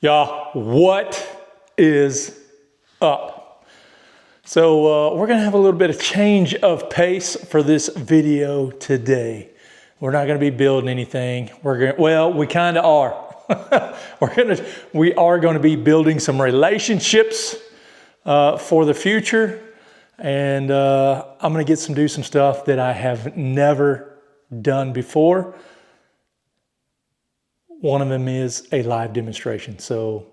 Y'all, what is up? So we're gonna have a little bit of change of pace for this video today. We're not gonna be building anything. Well, we kind of are. we are gonna be building some relationships for the future. And I'm gonna do some stuff that I have never done before. One of them is a live demonstration. So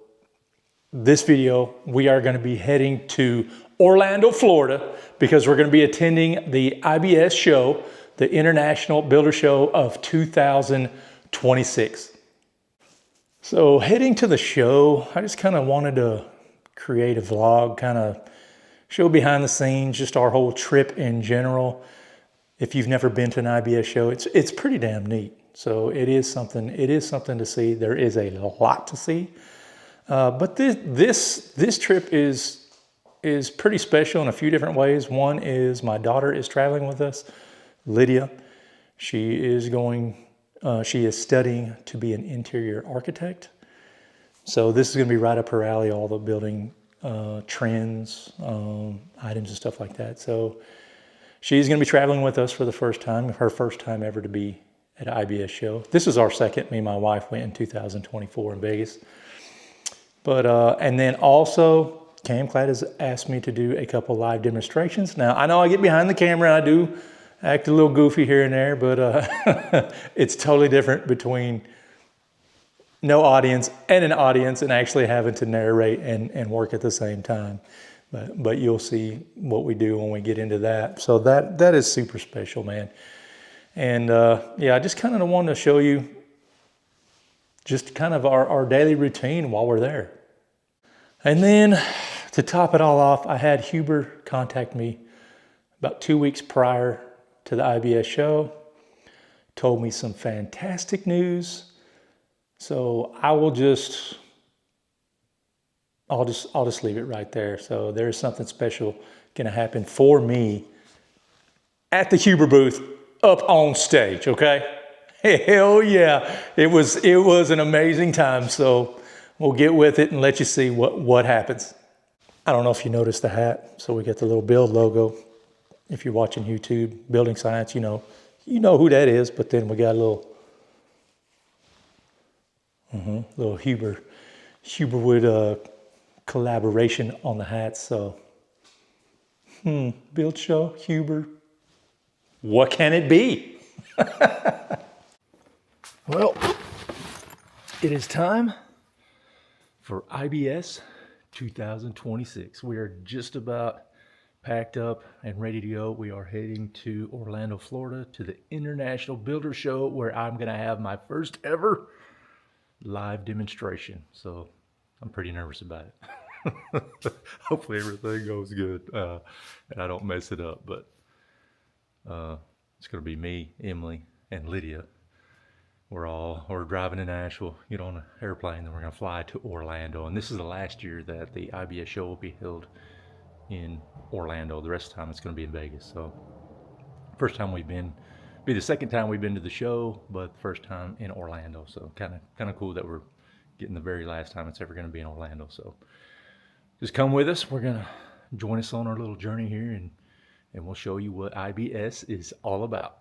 this video, we are going to be heading to Orlando, Florida, because we're going to be attending the IBS show, the International Builder Show of 2026. So heading to the show, I just kind of wanted to create a vlog, kind of show behind the scenes, just our whole trip in general. If you've never been to an IBS show, it's pretty damn neat. So it is something to see. There is a lot to see. But this trip is pretty special in a few different ways. One is my daughter is traveling with us, Lydia. She is studying to be an interior architect. So this is going to be right up her alley, all the building trends, items and stuff like that. So she's going to be traveling with us for the first time, her first time ever to be at an IBS show. This is our second. Me and my wife went in 2024 in Vegas. But, and then also, CamClad has asked me to do a couple live demonstrations. Now, I know I get behind the camera and I do act a little goofy here and there, but it's totally different between no audience and an audience and actually having to narrate and work at the same time. But you'll see what we do when we get into that. So that is super special, man. And yeah, I just kind of wanted to show you just kind of our daily routine while we're there. And then to top it all off, I had Huber contact me about 2 weeks prior to the IBS show, told me some fantastic news. So I'll just leave it right there. So there's something special gonna happen for me at the Huber booth up on stage, okay? Hell yeah, it was an amazing time. So we'll get with it and let you see what happens. I don't know if you noticed the hat. So we got the little build logo. If you're watching YouTube, Building Science, you know who that is. But then we got a little Huberwood collaboration on the hats. So build show, Huber. What can it be? Well, it is time for IBS 2026. We are just about packed up and ready to go. We are heading to Orlando, Florida, to the International Builder Show, where I'm going to have my first ever live demonstration. So I'm pretty nervous about it. Hopefully everything goes good and I don't mess it up. But it's going to be me, Emily, and Lydia. We're driving to Nashville, get on an airplane, then we're going to fly to Orlando. And this is the last year that the IBS show will be held in Orlando. The rest of the time it's going to be in Vegas. So first time be the second time we've been to the show, but the first time in Orlando. So kind of cool that we're getting the very last time it's ever going to be in Orlando. So just come with us. We're going to join us on our little journey here and we'll show you what IBS is all about.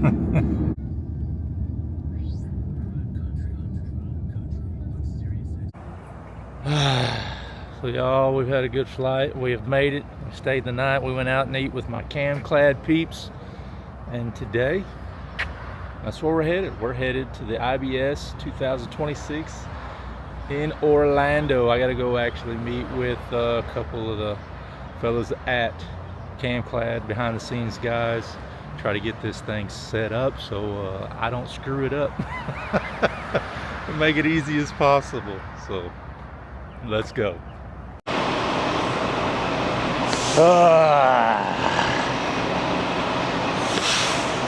So y'all, we've had a good flight. We have made it. We stayed the night. We went out and ate with my cam-clad peeps. And today, that's where we're headed. We're headed to the IBS 2026 in Orlando. I gotta go actually meet with a couple of the fellas at cam-clad, behind the scenes guys. Try to get this thing set up so I don't screw it up. And make it easy as possible. So let's go.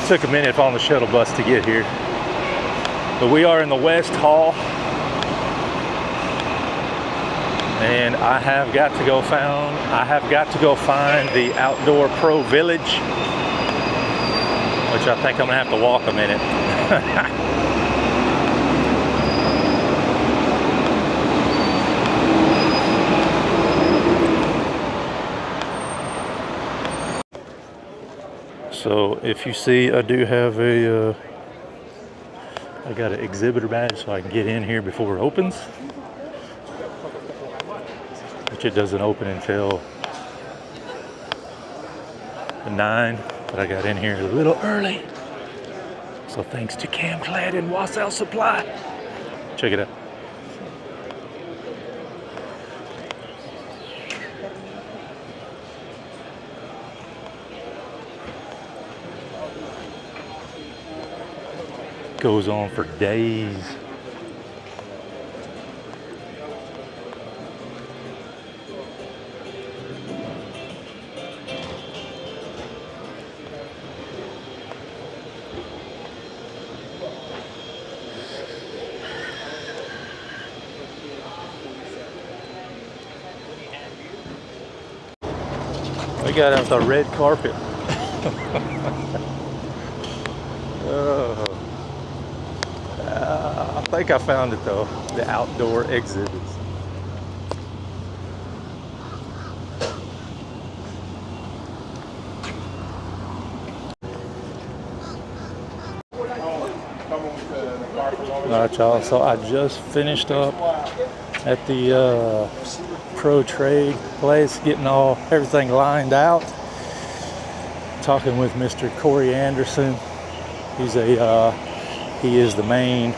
Took a minute on the shuttle bus to get here, but we are in the West Hall, and I have got to go find the Outdoor Pro Village, which I think I'm gonna have to walk a minute. So if you see, I do have I got an exhibitor badge so I can get in here before it opens, which it doesn't open until 9, but I got in here a little early. So thanks to cam-clad and Wassail Supply. Check it out. Goes on for days. We got out the red carpet. Oh. I think I found it though, the outdoor exhibits. Alright y'all, so I just finished up at the Pro Trade place, getting everything lined out. Talking with Mr. Cory Anderson. He is the main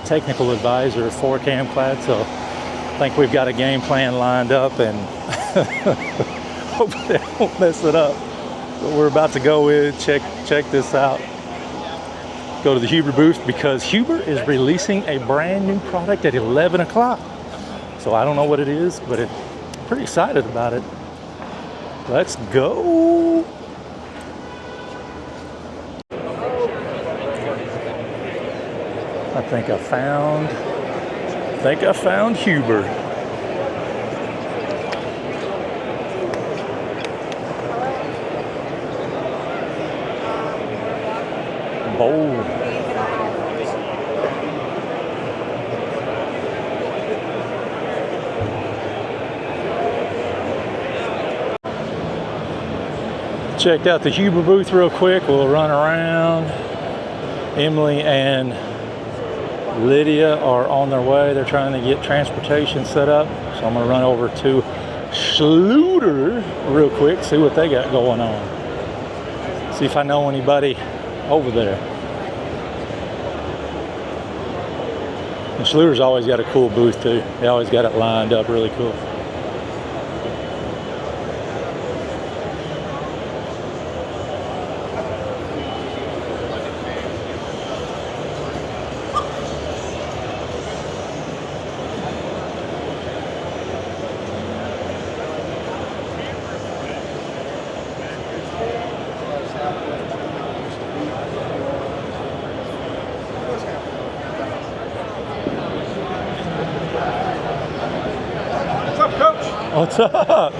technical advisor for cam-clad, so I think we've got a game plan lined up, and hopefully I won't mess it up. But we're about to go in, check this out. Go to the Huber booth because Huber is releasing a brand new product at 11 o'clock. So I don't know what it is, but I'm pretty excited about it. Let's go. I think I found Huber. Bold. Checked out the Huber booth real quick. We'll run around. Emily and Lydia are on their way. They're trying to get transportation set up. So I'm gonna run over to Schluter real quick, see what they got going on. See if I know anybody over there. And Schluter's always got a cool booth too. They always got it lined up really cool. What's up?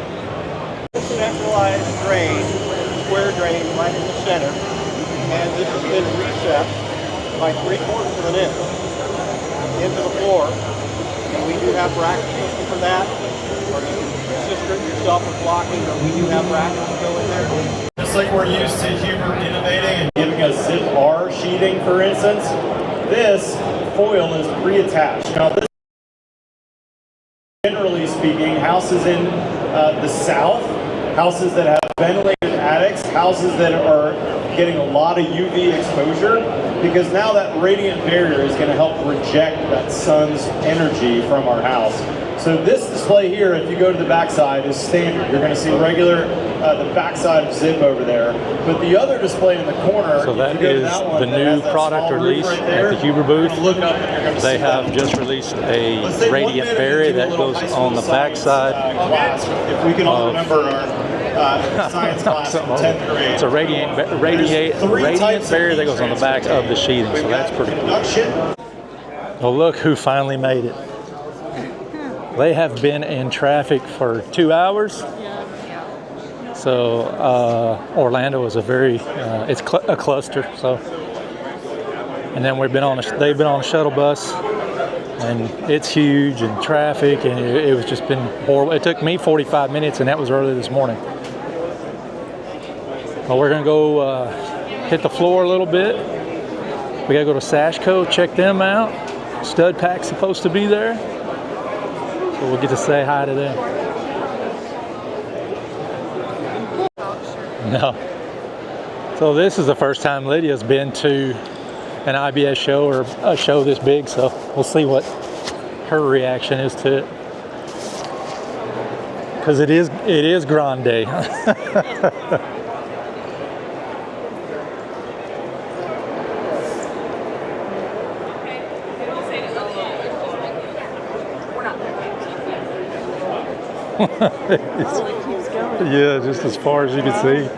Centralized drain, square drain right in the center, and this has been reset by 3/4 of an inch into the floor. And we do have bracket system for that, or you can assist yourself with blocking, but we do have brackets to go in there. Just like we're used to Huber innovating and giving us zip R sheeting, for instance, this foil is pre-attached. Now, this, generally speaking, houses in the South, houses that have ventilated attics, houses that are getting a lot of UV exposure, because now that radiant barrier is going to help reject that sun's energy from our house. So this display here, if you go to the backside, is standard. You're going to see regular, the backside of zip over there. But the other display in the corner, So that is the new product release at the Huber booth. They have just released a radiant barrier that goes on the backside. If we can all remember our science class in 10th grade. It's a radiant barrier that goes on the back of the sheathing, so that's pretty cool. Well, look who finally made it. They have been in traffic for 2 hours. So Orlando is a very, it's a cluster. So, and then they've been on a shuttle bus, and it's huge and traffic, and it was just been horrible. It took me 45 minutes, and that was early this morning. Well, we're gonna go hit the floor a little bit. We gotta go to Sashco, check them out. Stud Pack's supposed to be there, so we'll get to say hi to them. No. So this is the first time Lydia's been to an IBS show or a show this big, so we'll see what her reaction is to it. Because it is grande. Yeah, just as far as you can see.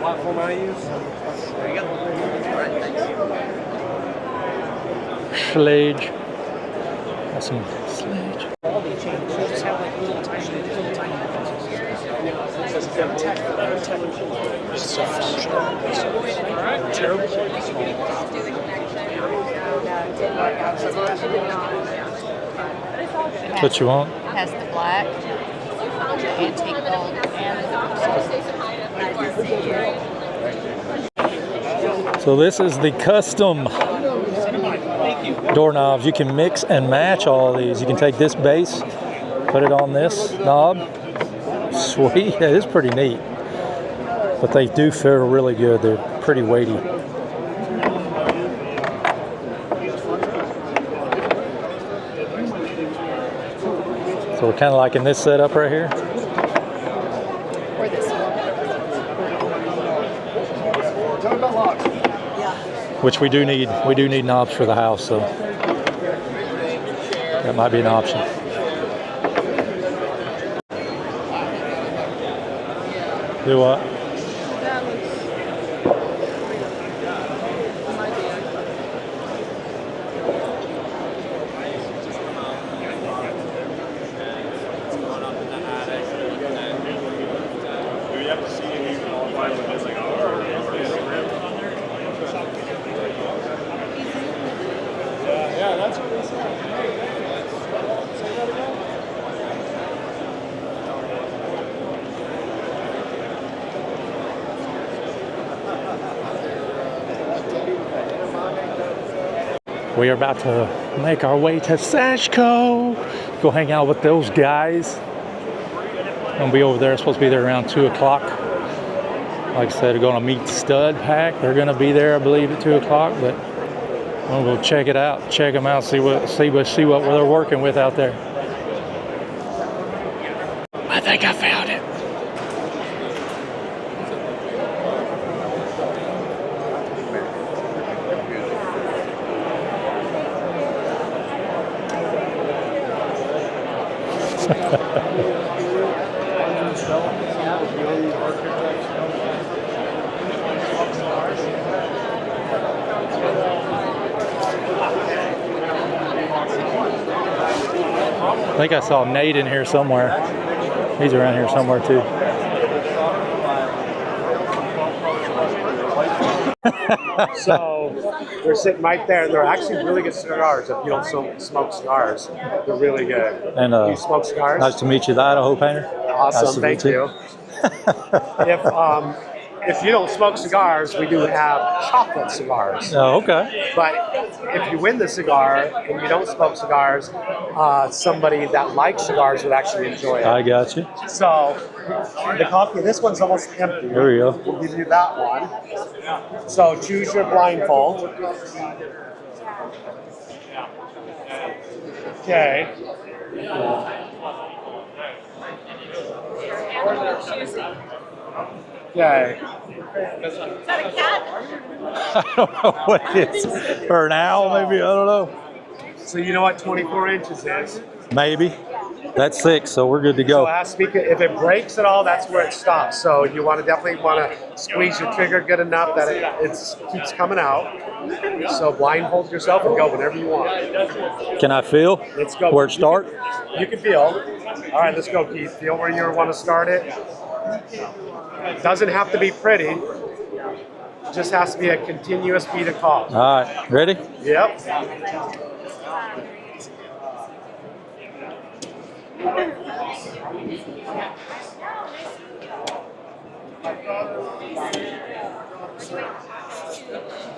Platform I use. There you go. All right, thanks. Slage. That's some slage. Just have like little tiny differences. It's so functional. All right, terrible. What you want? Has the black, the antique gold, and So this is the custom doorknobs. You can mix and match all these. You can take this base, put it on this knob. Sweet, it is pretty neat. But they do feel really good. They're pretty weighty. So we're kind of like in this setup right here. or this one. Tell me about locks. Which we do need. We do need knobs for the house, so that might be an option. Do what? Yeah, that's what we said. We are about to make our way to Sashco. Go hang out with those guys. Gonna be over there. Supposed to be there around 2 o'clock. Like I said, we're gonna meet Stud Pack. They're gonna be there, I believe, at 2 o'clock. But we'll go check it out. Check them out. See what they're working with out there. I think I found it. I think I saw Nate in here somewhere. He's around here somewhere too. So they're sitting right there. They're actually really good cigars. If you don't smoke cigars, they're really good. And Do you smoke cigars? nice to meet you, the Idaho painter. Nice Awesome, to thank meet you. If you don't smoke cigars, we do have chocolate cigars. Oh, okay. But if you win the cigar and you don't smoke cigars, somebody that likes cigars would actually enjoy it. I got you. So the coffee, this one's almost empty. There we go. We'll give you that one. So choose your blindfold. Okay. Okay. Is that a cat? I don't know what it is. Or an owl, maybe. I don't know. So you know what 24 inches is? Maybe. That's 6, so we're good to So go. if it breaks at all, that's where it stops. So you definitely want to squeeze your trigger good enough that it keeps coming out. So blindfold yourself and go whenever you want. Can I feel Let's go. where it start? You can feel. All right, let's go, Keith. Feel where you want to start it. Doesn't have to be pretty. Just has to be a continuous beat of cough. All right, ready? Yep.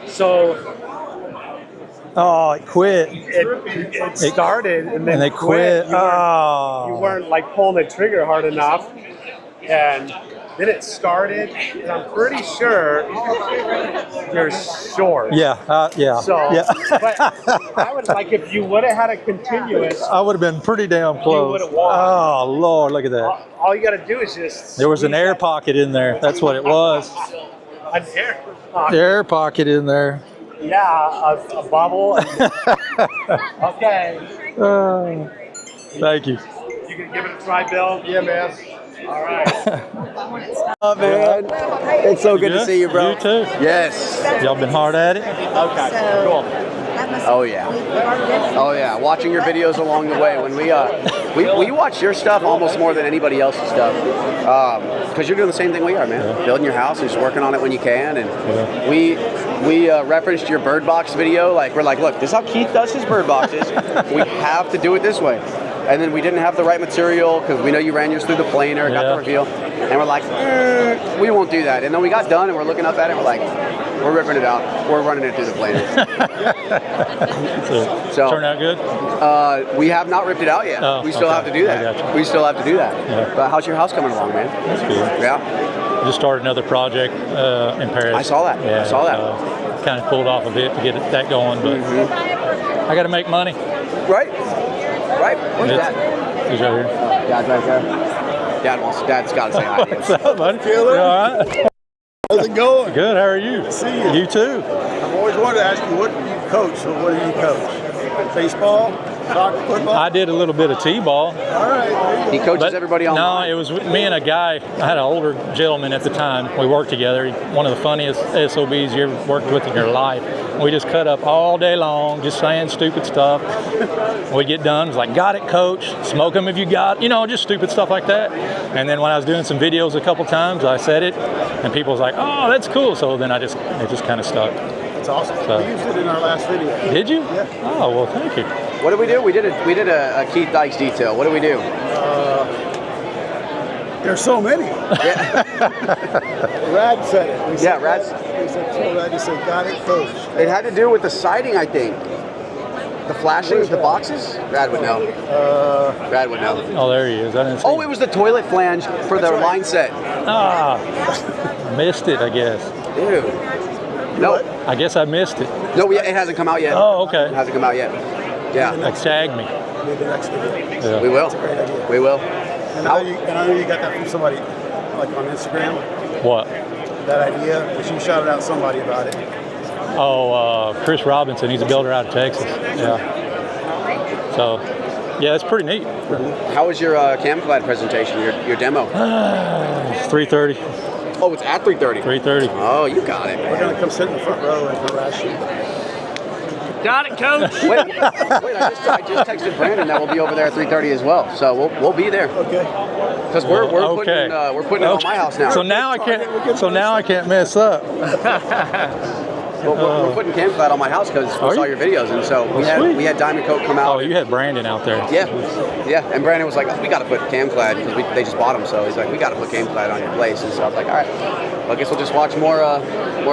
So Oh, it quit. it started and then And they quit. You Oh. weren't like pulling the trigger hard enough, and then it started. And I'm pretty sure you're short. Yeah, yeah. So, yeah. but I would like if you would have had a continuous. I would have been pretty damn close. would've won. Oh, Lord, look at that. All you got to do is just. There was an squeeze air that- pocket in there. That's what it was. An air The pocket. air pocket in there. Yeah, a bubble. Okay. Thank you. You can give it a try, Bill? Yeah, man. All right. Oh, man. It's so good to see you, bro. You too. Yes. Y'all been hard at it? Okay, cool. Oh, yeah. Oh, yeah. Watching your videos along the way. When we watch your stuff almost more than anybody else's stuff. Because you're doing the same thing we are, man. Yeah. Building your house and just working on it when you can. And we referenced your bird box video. Like, we're like, look, this is how Keith does his bird boxes. We have to do it this way. And then we didn't have the right material because we know you ran yours through the planer, got the reveal. And we're like, we won't do that. And then we got done and we're looking up at it and we're like, we're ripping it out. We're running it through the planer. So, turn out good? We have not ripped it out yet. Oh, We still okay. have to do I that. gotcha. We still have to do that. Yeah. But how's your house coming along, man? That's good. Yeah. Just started another project in Paris. I saw that. Yeah, I saw that. Kind of pulled off a bit to get that going, but I got to make money. Right? Right? Where's It's- Dad? He's right here. Dad's right there. Dad's got to say hi to you. What's up, buddy? You all right? How's it going? Good. How are you? See you. You too. I've always wanted to ask you, what do you coach? So what do you coach? Baseball? Soccer? Football? I did a little bit of t-ball. All right. There you He go. coaches But everybody no, online. it was me and a guy. I had an older gentleman at the time. We worked together. One of the funniest SOBs you ever worked with in your life. We just cut up all day long, just saying stupid stuff. We'd get done. It was like, got it, coach. Smoke them if you got, just stupid stuff like that. And then when I was doing some videos a couple times, I said it, and people was like, oh, that's cool. So then it just kind of stuck. It's awesome. So- We used it in our last video. Did you? Yeah. Oh, well, thank you. What did we do? We did a Keith Dykes detail. What did we do? There's so many. Rad said it. We Yeah, said Rad- We said, Rad just said, got it, coach. It had to do with the siding, I think. The flashings, the boxes? Rad would know. Rad would know. Oh, there he is. I didn't see Oh, it was the toilet flange for the line set. Ah, missed it, I guess. Ew. No, I guess I missed it. no, it hasn't come out yet. Oh, okay. It hasn't come out yet. Yeah, Like tagged me. Maybe the next video. Yeah. we will. Great idea. We will. And I know you got that from somebody, like on Instagram, What? that idea, but you shouted out somebody about it. Oh, Chris Robinson. He's a builder out of Texas. Yeah. So, yeah, it's pretty neat. How was your CamClad presentation, your demo? It's 3:30. Oh, it's at 3:30. 3:30. Oh, you got it, We're man. going to come sit in the front row and harass you. Got it, coach. Wait, I just texted Brandon that we'll be over there at 3:30 as well. So we'll be there. Okay. Because we're putting it on my house now. So now I can't mess up. We're putting CamClad on my house because we saw your videos, and so we had Diamond Coat come out. Oh, you had Brandon out there. Yeah. And Brandon was like, we got to put CamClad because they just bought them. So he's like, we got to put CamClad on your place. And so I was like, all right. Well, I guess we'll just watch more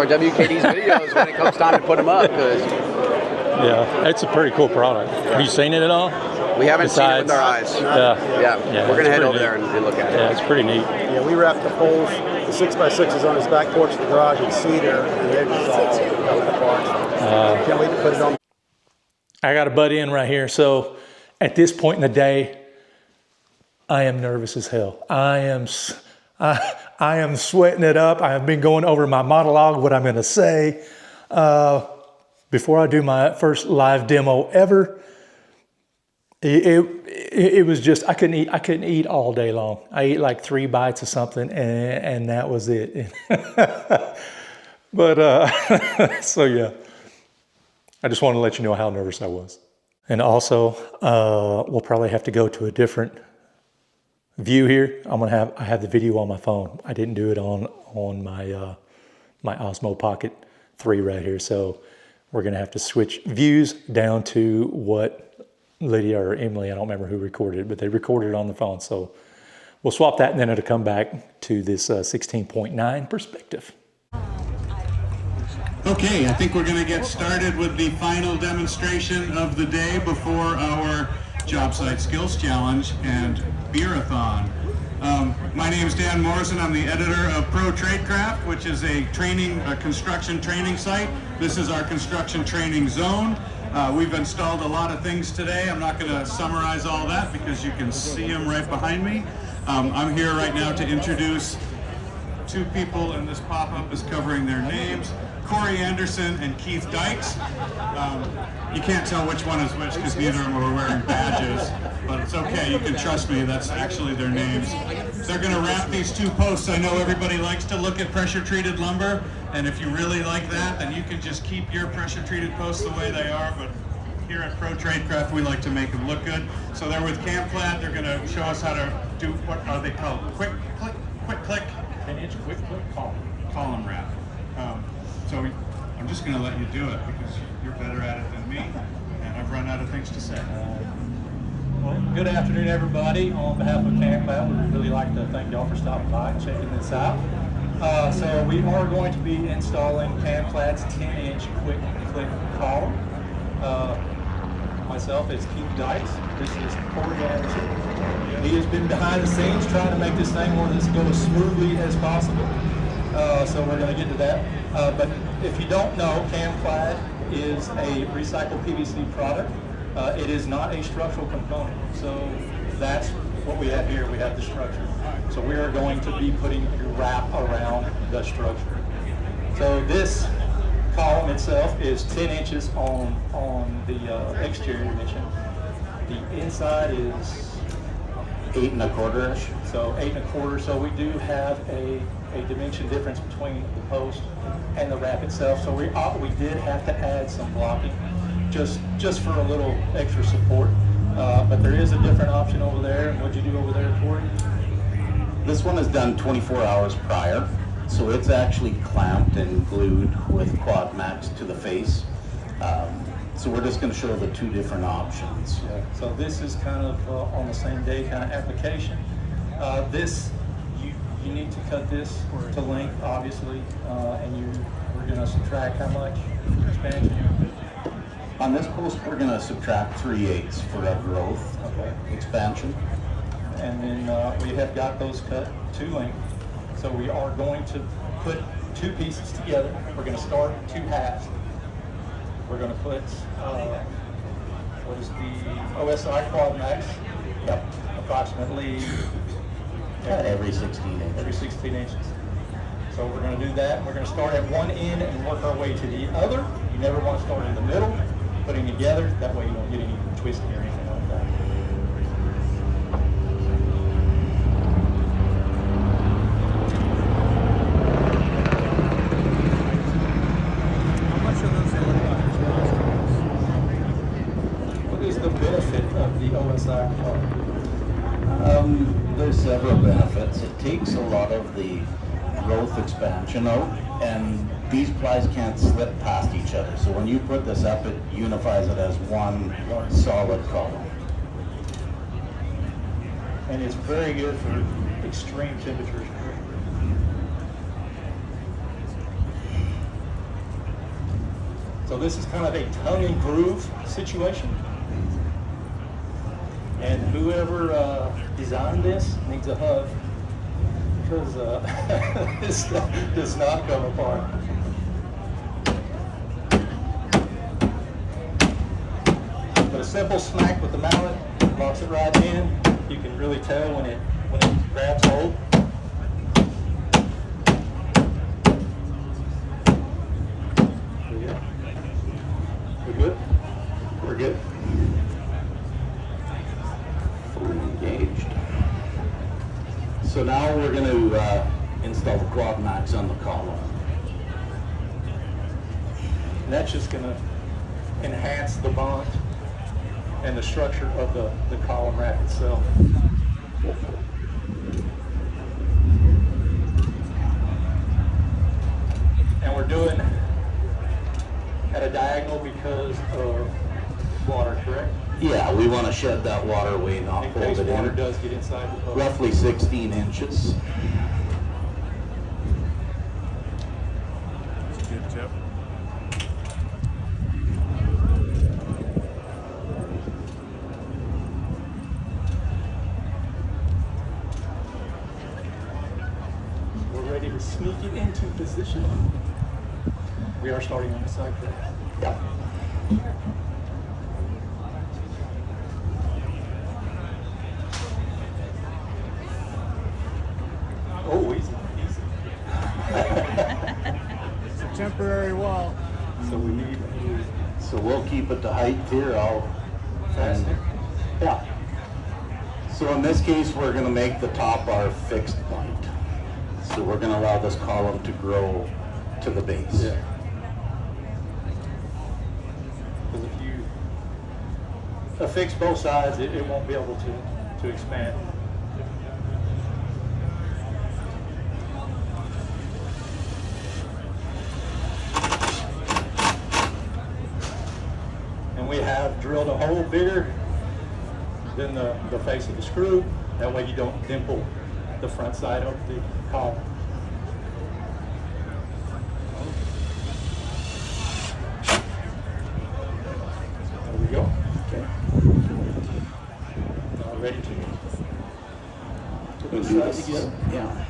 W.K.D's videos when it comes time to put them up. Yeah, it's a pretty cool product. Have you seen it at all? We haven't seen it with our eyes. Yeah, we're gonna head over there and look at it. Yeah, it's pretty neat. Yeah, we wrapped the poles, the 6x6s on his back porch of the garage in cedar, and they're just all coming apart. Can't wait to put it on. I got to butt in right here. So at this point in the day, I am nervous as hell. I am sweating it up. I have been going over my monologue, what I'm going to say. Before I do my first live demo ever, it was just, I couldn't eat all day long. I ate like 3 bites of something and that was it. But, so yeah, I just want to let you know how nervous I was. And also, we'll probably have to go to a different view here. I have the video on my phone. I didn't do it on my, my Osmo Pocket 3 right here. So we're going to have to switch views down to what Lydia or Emily, I don't remember who recorded it, but they recorded it on the phone. So we'll swap that and then it'll come back to this 16.9 perspective. Okay, I think we're going to get started with the final demonstration of the day before our Job Site Skills Challenge and Beer-a-thon. My name is Dan Morrison. I'm the editor of Pro Tradecraft, which is a construction training site. This is our construction training zone. We've installed a lot of things today. I'm not going to summarize all that because you can see them right behind me. I'm here right now to introduce 2 people, and this pop-up is covering their names. Cory Anderson and Keith Dykes. You can't tell which one is which because neither of them are wearing badges, but it's okay, you can trust me, that's actually their names. They're going to wrap these 2 posts. I know everybody likes to look at pressure-treated lumber, and if you really like that, then you can just keep your pressure-treated posts the way they are, but here at Pro Tradecraft, we like to make them look good. So they're with CamClad. They're going to show us how to do, what are they called? Quick click, 10-inch quick click column wrap. So I'm just going to let you do it because you're better at it than me, and I've run out of things to say. Well, good afternoon, everybody. On behalf of CamClad, we'd really like to thank y'all for stopping by and checking this out. So we are going to be installing CamClad's 10-inch quick click column. Myself is Keith Dykes. This is Cory Anderson. He has been behind the scenes trying to make this thing more this go as smoothly as possible. So we're going to get to that. But if you don't know, CamClad is a recycled PVC product. It is not a structural component. So that's what we have here. We have the structure. So we are going to be putting a wrap around the structure. So this column itself is 10 inches on the exterior dimension. The inside is 8 1/4-ish. So 8 1/4. So we do have a dimension difference between the post and the wrap itself. So we did have to add some blocking just for a little extra support. But there is a different option over there. And what'd you do over there, Cory? This one is done 24 hours prior. So it's actually clamped and glued with Quad Max to the face. So we're just going to show the 2 different options. Yeah. So this is kind of on the same day kind of application. You need to cut this to length, obviously, and we're going to subtract how much expansion? On this post, we're going to subtract 3/8 for that growth expansion. And then we have got those cut to length. So we are going to put 2 pieces together. We're going to start 2 halves. We're going to put, what is the OSI Quad Max? Yep. Approximately every 16 inches. Every 16 inches. So we're going to do that. We're going to start at one end and work our way to the other. You never want to start in the middle, putting together. That way you don't get any twisting or anything like that. the OSI component? There's several benefits. It takes a lot of the growth expansion out, and these plies can't slip past each other. So when you put this up, it unifies it as one solid column. And it's very good for extreme temperatures. So this is kind of a tongue and groove situation. And whoever designed this needs a hug, because this stuff does not come apart. But a simple smack with the mallet locks it right in. You can really tell when it grabs hold. We're good? We're good. Fully engaged. So now we're going to install the quad max on the column. And that's just going to enhance the bond and the structure of the column rack itself. And we're doing at a diagonal because of water, correct? Yeah, we want to shed that water away, not In hold case it water in. does get inside the boat. Roughly 16 inches. Good tip. We're ready to sneak it into position. We are starting on the side track. Yeah. Oh, easy, easy. It's a temporary wall. So we need So we'll keep it to height here. I'll fasten. Yeah. So in this case, we're going to make the top our fixed point. So we're going to allow this column to grow to the base. Yeah. Because if you affix both sides, it won't be able to expand. And we have drilled a hole bigger than the face of the screw. That way you don't dimple the front side of the column. There we go. Okay. Now ready to put this side together. Yeah.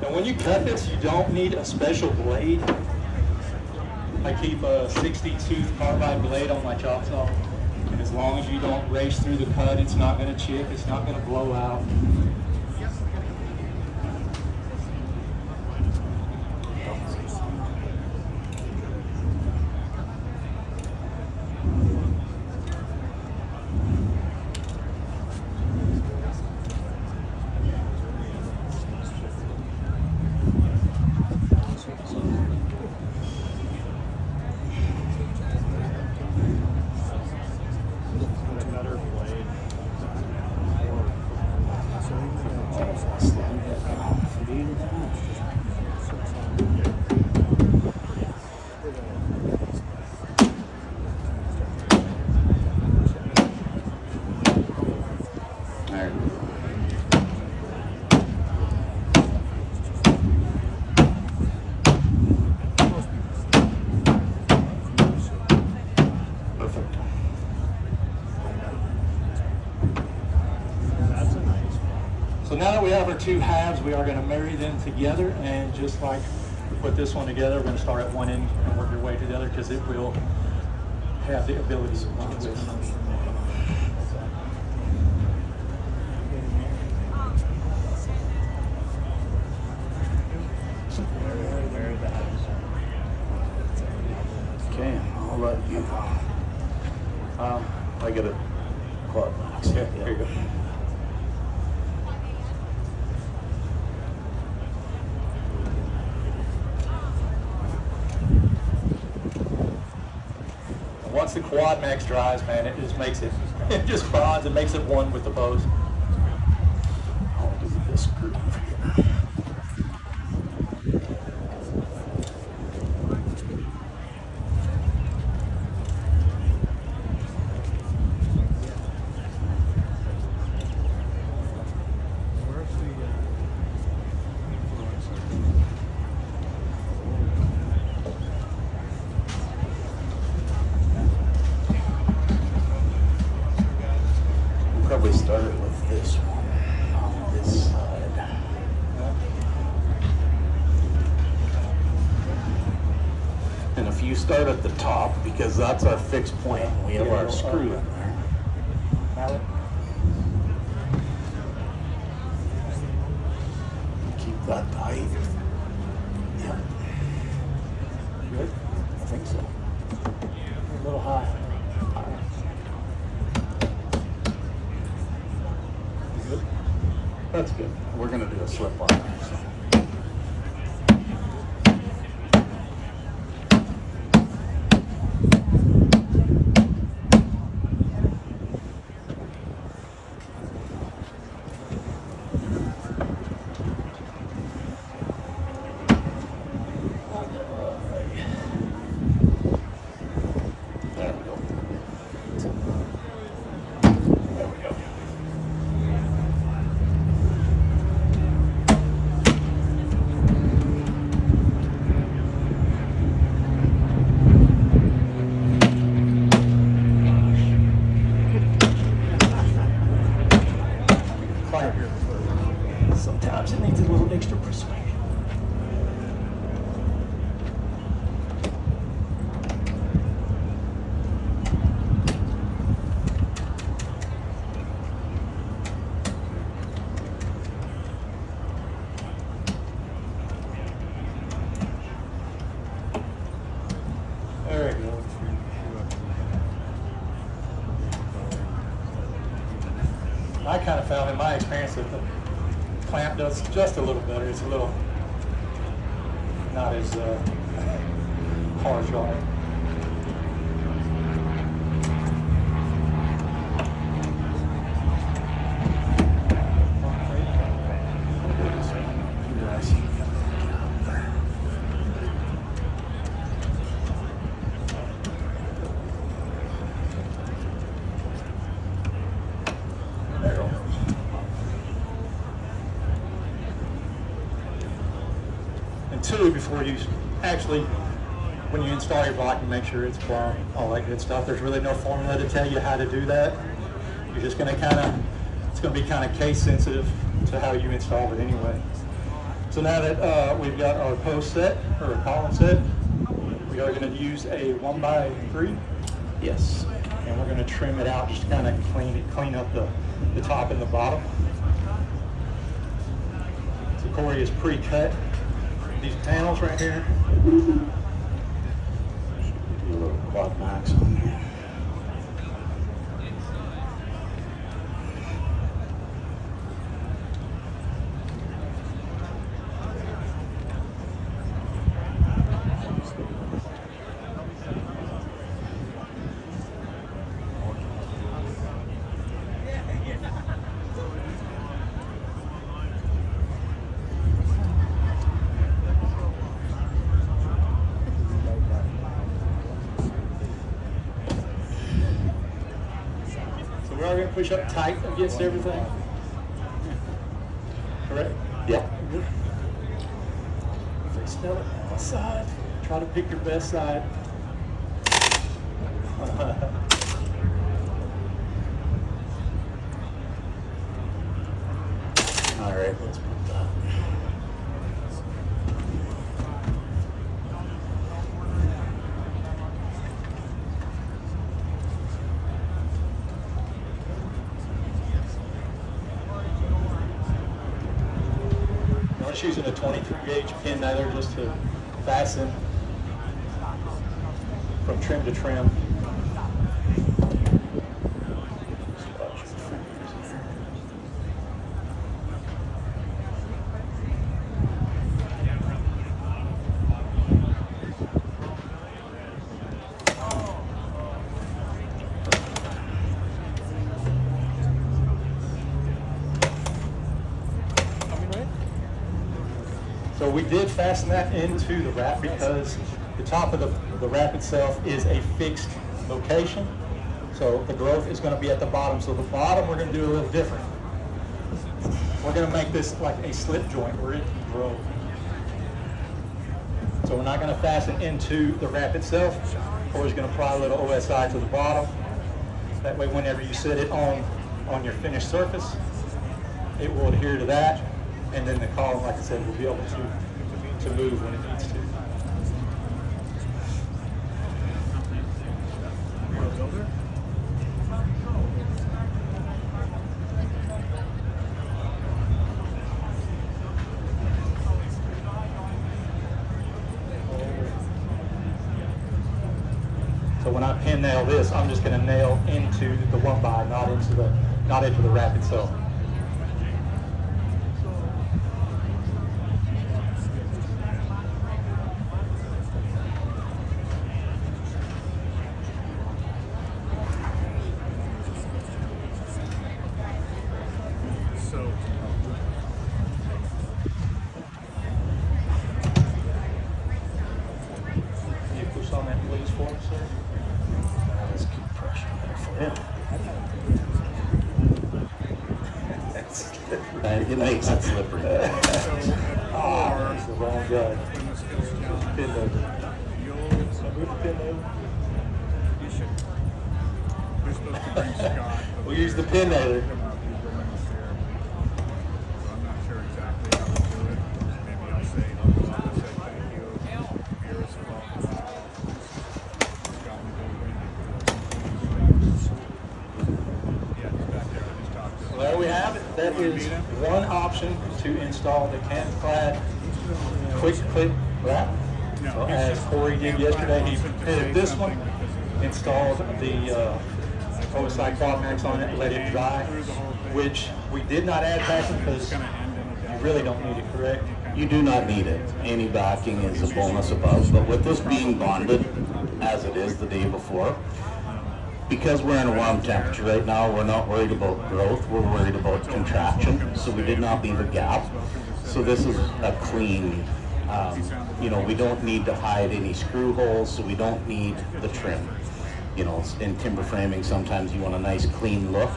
Now when you cut this, you don't need a special blade. I keep a 60-tooth carbide blade on my chop saw, and as long as you don't race through the cut, it's not going to chip, it's not going to blow out. Another blade. There. Perfect. That's a nice one. So now that we have our two halves, we are going to marry them together, and just like we put this one together, we're going to start at one end and work your way together because it will have the ability to bond with. Okay, I'll let you. I get a quad max. Yeah, there you go. once the quad max dries, man, it just makes it, it just bonds and makes it one with the post. I'll do this groove here. Probably started with this one on this side. And if you start at the top, because that's our fixed point, we have our screw in there. Keep that tight. Yep. Good? I think so. A little high. Good? That's good. We're gonna do a slip on there. So. There we go. There we go. Sometimes it needs a little extra persuasion. There we go. I kind of found in my experience that the clamp does just a little better. It's a little not as harsh on it. There we go. And two, before you actually, when you install your block, you make sure it's plumb, all that good stuff. There's really no formula to tell you how to do that. You're just going to it's going to be kind of case sensitive to how you install it anyway. So now that we've got our post set, or a column set, we are going to use a 1x3. Yes. And we're going to trim it out, just to kind of clean up the top and the bottom. So Cory has pre-cut these panels right here. Do a little quad max on here. So we are going to push up tight against everything. Correct? Yeah. Good. Fix it on the side. Try to pick your best side. All right, let's put that. I'm just using a 23 gauge pin there just to fasten from trim to trim. we did fasten that into the wrap because the top of the wrap itself is a fixed location. So the growth is going to be at the bottom. So the bottom we're going to do a little different. We're going to make this like a slip joint where it can grow. So we're not going to fasten into the wrap itself. We're just going to apply a little OSI to the bottom. That way whenever you set it on your finished surface, it will adhere to that. And then the column, like I said, will be able to move when it needs to. So when I pin nail this, I'm just going to nail into the 1x, not into the wrap itself. Can you push on that please for me, sir? Let's keep pressure there for him. It makes it slippery. Oh, that's the wrong guy. Pin over. So move the pin over. We'll use the pin nailer. So there we have it. That is one option to install the can-clad quick click wrap. So as Cory did yesterday, he pitted this one, installed the OSI quad max on it, let it dry, which we did not add backing because you really don't need it, correct? You do not need it. Any backing is a bonus above, but with this being bonded, as it is the day before, because we're in a warm temperature right now, we're not worried about growth, we're worried about contraction, so we did not leave a gap. So this is a clean, you know, we don't need to hide any screw holes, so we don't need the trim. You know, in timber framing, sometimes you want a nice clean look.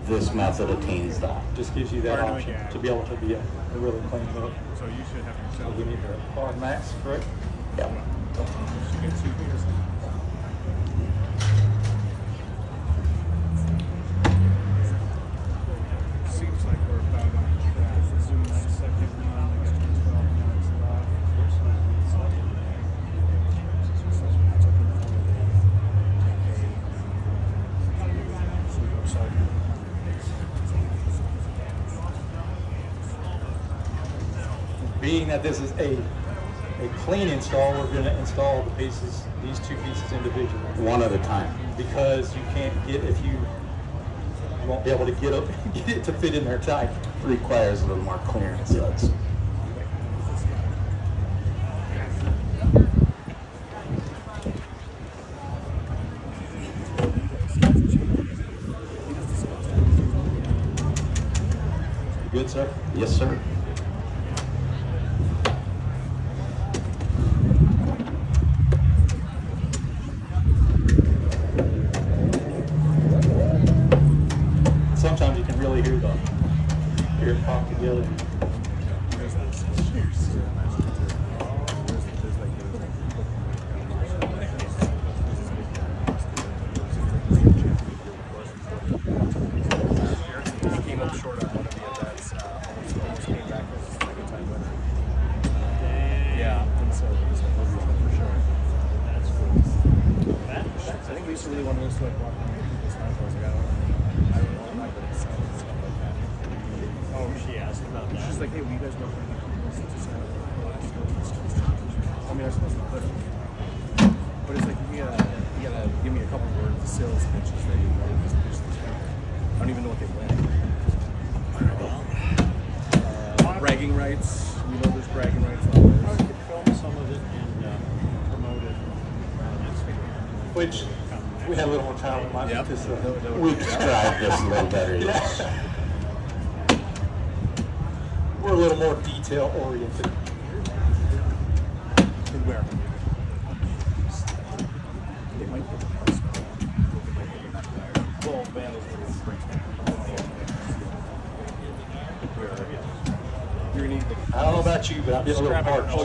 This method attains that. Just gives you that option to be able to be a really clean look. So you should have So yourself. we need the quad max, correct? Yep. Seems like we're about on track. Zoom that second one. I got 12 minutes Being that this is a clean install, we're going to install the pieces, these two pieces individually. One at a time. Because you can't get, if you won't be able to get it to fit in there tight. Requires a little more clearance. That's Good, sir? yes, sir. Sometimes you can really hear it pop together. came up short on one of the events. Almost came back as a second time winner. Yeah, and so it was like for sure. That's cool. I think we used to really want to like walk around people's house. I was like, I don't know why, but it's stuff like that. Oh, she asked about that. She's like, hey, will you guys go for anything? I mean, I was supposed to put it. But it's like, you gotta give me a couple words, the sales pitches that you want to pitch this guy. I don't even know what they win. Bragging rights. You know there's bragging rights on this. I could film some of it and promote it next week. Which, if we had a little more time, we might Yep. make this We described this a little better. Yes. we're a little more detail oriented. Where? Well, Vandals would bring You're gonna need the. I don't know about you, but I'm getting a little parched.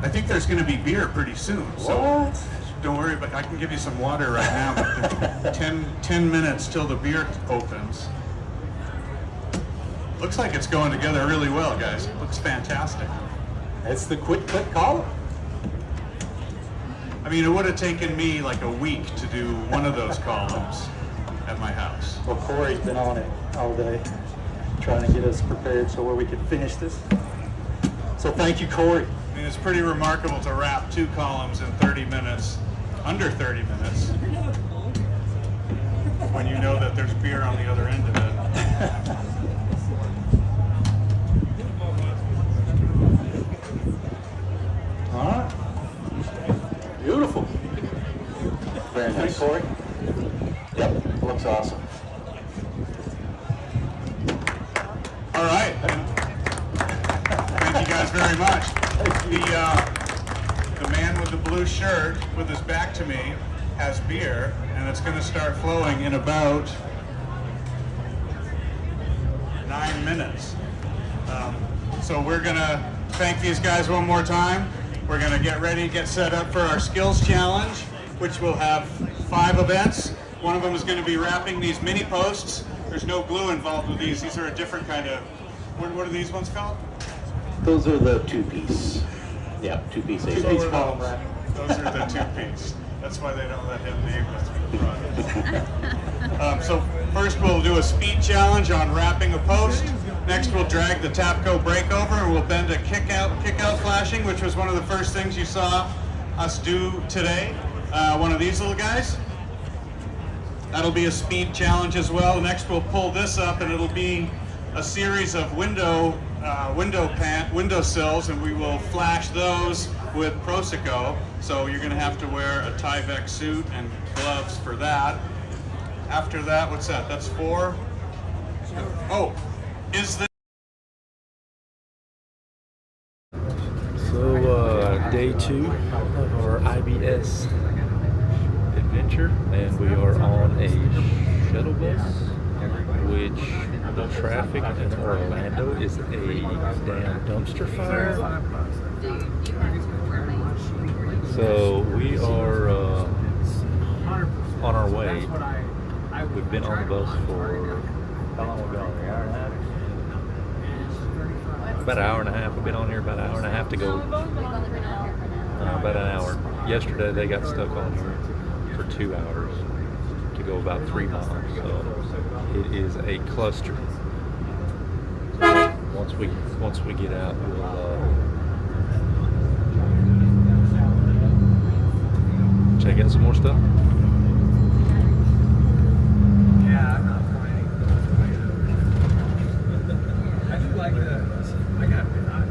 I think there's going to be beer pretty soon. So What? don't worry, but I can give you some water right now. But 10 minutes till the beer opens. Looks like it's going together really well, guys. It looks fantastic. It's the quick click collar. I mean, it would have taken me like a week to do one of those columns at my house. Well, Cory's been on it all day, trying to get us prepared so where we could finish this. So thank you, Cory. I mean, it's pretty remarkable to wrap 2 columns in 30 minutes, under 30 minutes, when you know that there's beer on the other end of it. All right. Beautiful. Very Hey, nice. Cory. Yep, looks awesome. All right. Thank you guys very much. The man with the blue shirt with his back to me has beer, and it's going to start flowing in about 9 minutes. So we're going to thank these guys one more time. We're going to get ready, get set up for our skills challenge, which will have 5 events. One of them is going to be wrapping these mini posts. There's no glue involved with these. These are a different kind of, what are these ones called? Those are the 2-piece. Yeah, 2-piece. Two-piece ACs. column wrap. Those are the 2-piece. That's why they don't let him name this. So first we'll do a speed challenge on wrapping a post. Next we'll drag the Tapco brake over and we'll bend a kick out flashing, which was one of the first things you saw us do today. One of these little guys. That'll be a speed challenge as well. Next we'll pull this up and it'll be a series of window sills, and we will flash those with Prosico. So you're going to have to wear a Tyvek suit and gloves for that. After that, what's that? That's 4. Oh, is this? So day 2 of our IBS adventure, and we are on a shuttle bus, which the traffic in Orlando is a damn dumpster fire. So we are on our way. We've been on the bus for, how long have we been on here? An hour and a half? About an hour and a half. We've been on here about an hour and a half to go. About an hour. Yesterday they got stuck on here for 2 hours to go about 3 miles. So it is a cluster. Once we get out, we'll check out some more stuff. Yeah, I'm not complaining. I do like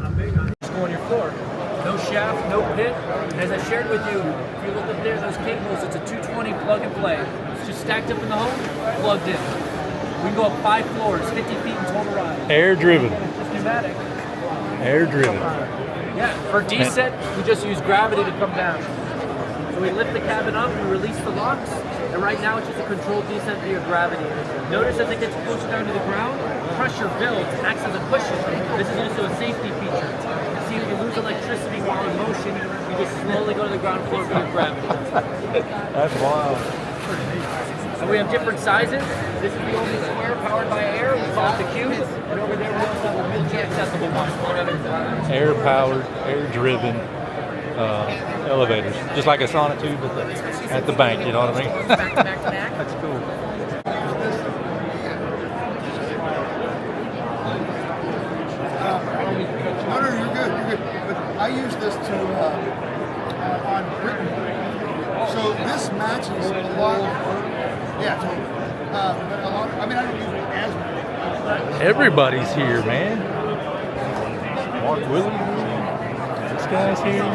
I'm big on just go on your floor. No shaft, no pit. As I shared with you, if you look up there, those cables, it's a 220 plug and play. It's just stacked up in the home, plugged in. We can go up 5 floors, 50 feet in total ride. Air driven. It's pneumatic. Air driven. Yeah, for descent, we just use gravity to come down. So we lift the cabin up, we release the locks, and right now it's just a controlled descent via gravity. Notice as it gets closer down to the ground, pressure builds, acts as a cushion. This is also a safety feature. You see, if you lose electricity while in motion, you just slowly go to the ground floor via gravity. That's wild. And we have different sizes. This is the only square powered by air. We call it the cube. And over there we also have a mid-G accessible one. Air powered, air driven elevators. Just like a sonotube at the bank, you know what I mean? Back to back to back. That's cool. No, you're good. You're good. But I use this to on Britain. So this matches a lot. Yeah, totally. But a lot. I mean, I don't use it as much. Everybody's here, man. Mark Williams. This guy's here.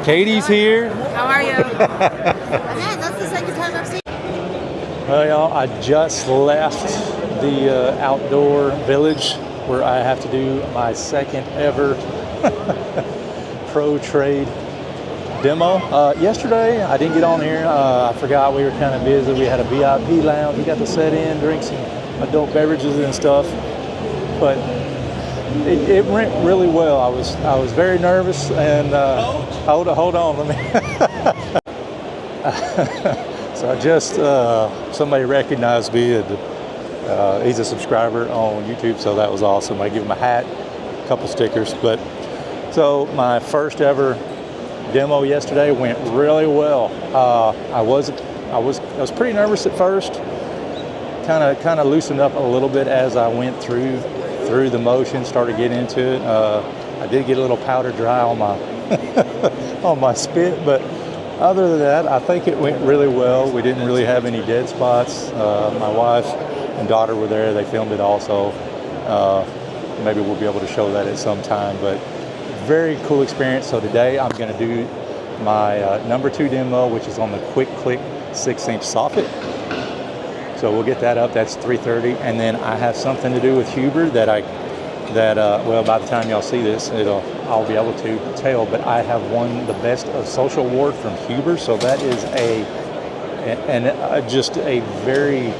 Katie's here. How are you? Man, that's the second time I've seen you. Well, y'all, I just left the outdoor village where I have to do my second ever pro trade demo. Yesterday, I didn't get on here. I forgot we were kind of busy. We had a VIP lounge. We got to sit in, drink some adult beverages and stuff. But it went really well. I was very nervous and hold on, let me. So I just somebody recognized me, and he's a subscriber on YouTube, so that was awesome. I give him a hat, a couple stickers. But so my first ever demo yesterday went really well. I was pretty nervous at first. Kind of loosened up a little bit as I went through the motion, started getting into it. I did get a little powder dry on my on my spit, but other than that, I think it went really well. We didn't really have any dead spots. My wife and daughter were there. They filmed it also. Maybe we'll be able to show that at some time, but very cool experience. So today I'm going to do my number 2 demo, which is on the Quick Click 6-inch Soffit. So we'll get that up. That's 3:30, and then I have something to do with Huber that well, by the time y'all see this, I'll be able to tell. But I have won the Best of Social award from Huber, so that is just a very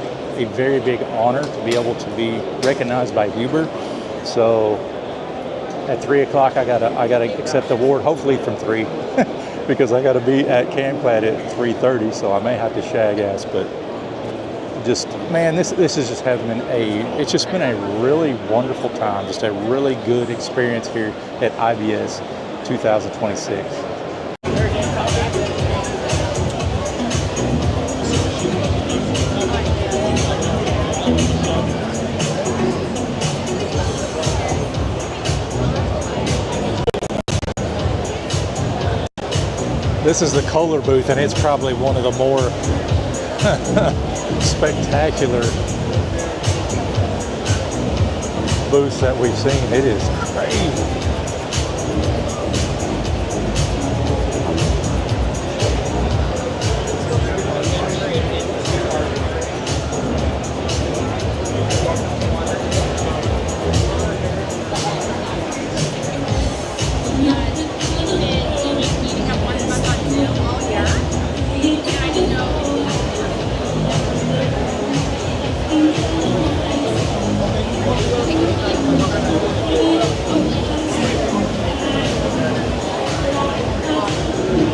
big honor to be able to be recognized by Huber. So at 3 o'clock, I gotta accept the award, hopefully from 3, because I gotta be at CamClad at 3:30. So I may have to shag ass, but. Just, man, this is just it's just been a really wonderful time, just a really good experience here at IBS 2026. This is the Kohler booth, and it's probably one of the more spectacular booths that we've seen. It is crazy.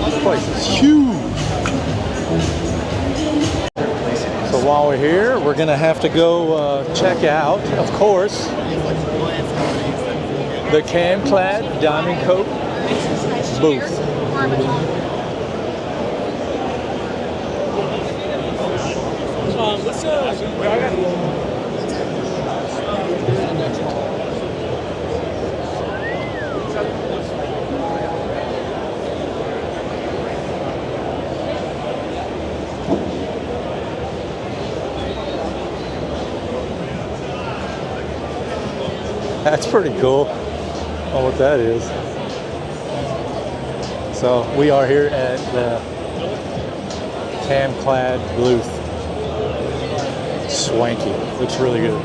This place is huge. So while we're here, we're gonna have to go check out, of course, the CamClad Diamond Coat booth. That's pretty cool. Oh, what that is. So we are here at the CamClad booth. Swanky. Looks really good.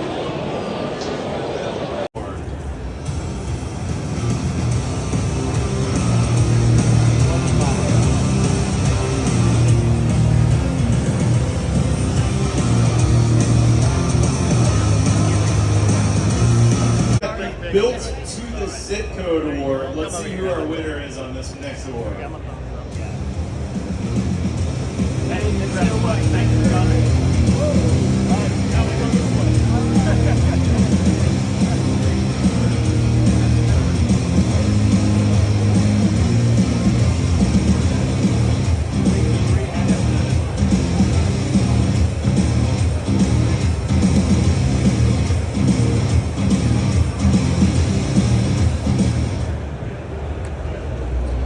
Built to the Zip Code Award. Let's see who our winner is on this next award.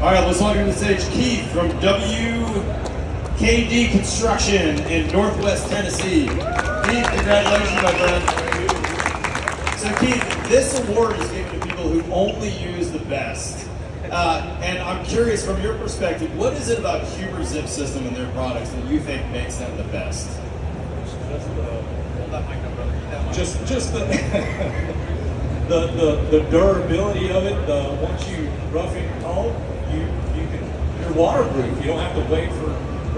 All right, let's welcome to the stage Keith from W.K.D Construction in Northwest Tennessee. Keith, congratulations, my friend. So Keith, this award is given to people who only use the best. And I'm curious, from your perspective, what is it about Huber Zip System and their products that you think makes them the best? Just the durability of it. Once you rough it home, you're waterproof. You don't have to wait for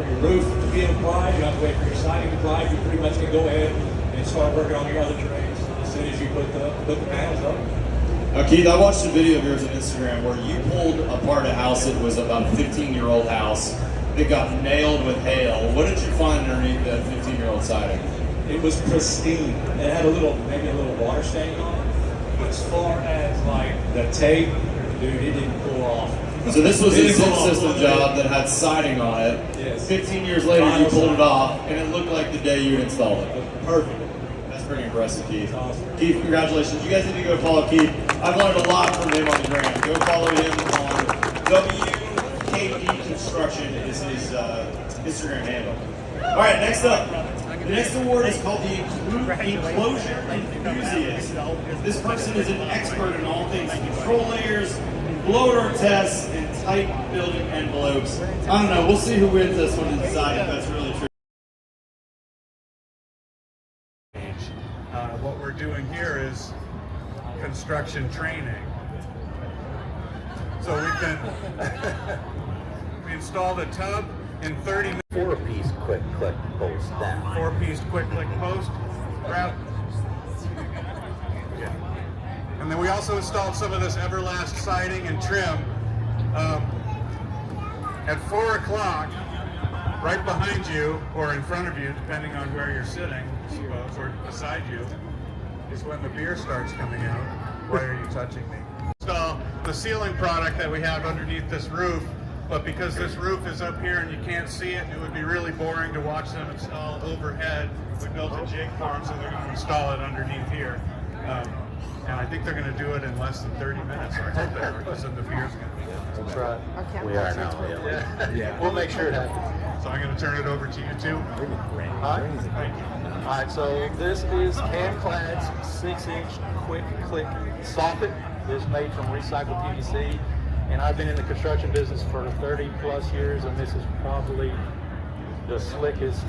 your roof to be applied. You don't have to wait for your siding to dry. You pretty much can go ahead and start working on your other trades as soon as you put the panels up. Keith, I watched a video of yours on Instagram where you pulled apart a house that was about a 15-year-old house that got nailed with hail. What did you find underneath that 15-year-old siding? It was pristine. It had maybe a little water stain on it. But as far as like the tape, dude, it didn't pull off. So this was a Zip System job that had siding on it. Yes. 15 years later, you pulled it off, and it looked like the day you installed it. Perfect. That's pretty impressive, Keith. Awesome. Keith, congratulations. You guys need to go follow Keith. I've learned a lot from him on the gram. Go follow him on W.K.D Construction is his Instagram handle. All right, next up. The next award is called the Enclosure Enthusiast. This person is an expert in all things control layers, blower tests, and tight building envelopes. I don't know. We'll see who wins this one and decide if that's really true. What we're doing here is construction training. So we installed a tub in 30 minutes. 4-piece quick click post down. 4-piece quick click post. Grab. Yeah. And then we also installed some of this Everlast siding and trim. At 4 o'clock, right behind you or in front of you, depending on where you're sitting, I suppose, or beside you, is when the beer starts coming out. Why are you touching me? Install the ceiling product that we have underneath this roof. But because this roof is up here and you can't see it, it would be really boring to watch them install overhead. We built a jig for them, so they're going to install it underneath here. And I think they're going to do it in less than 30 minutes. I hope they are, because then the beer's going to be out. That's right. We are now. Yeah. We'll make sure it happens. So I'm going to turn it over to you two. All right, so this is CanClad's 6-inch quick click soffit. This is made from recycled PVC. And I've been in the construction business for 30 plus years, and this is probably the slickest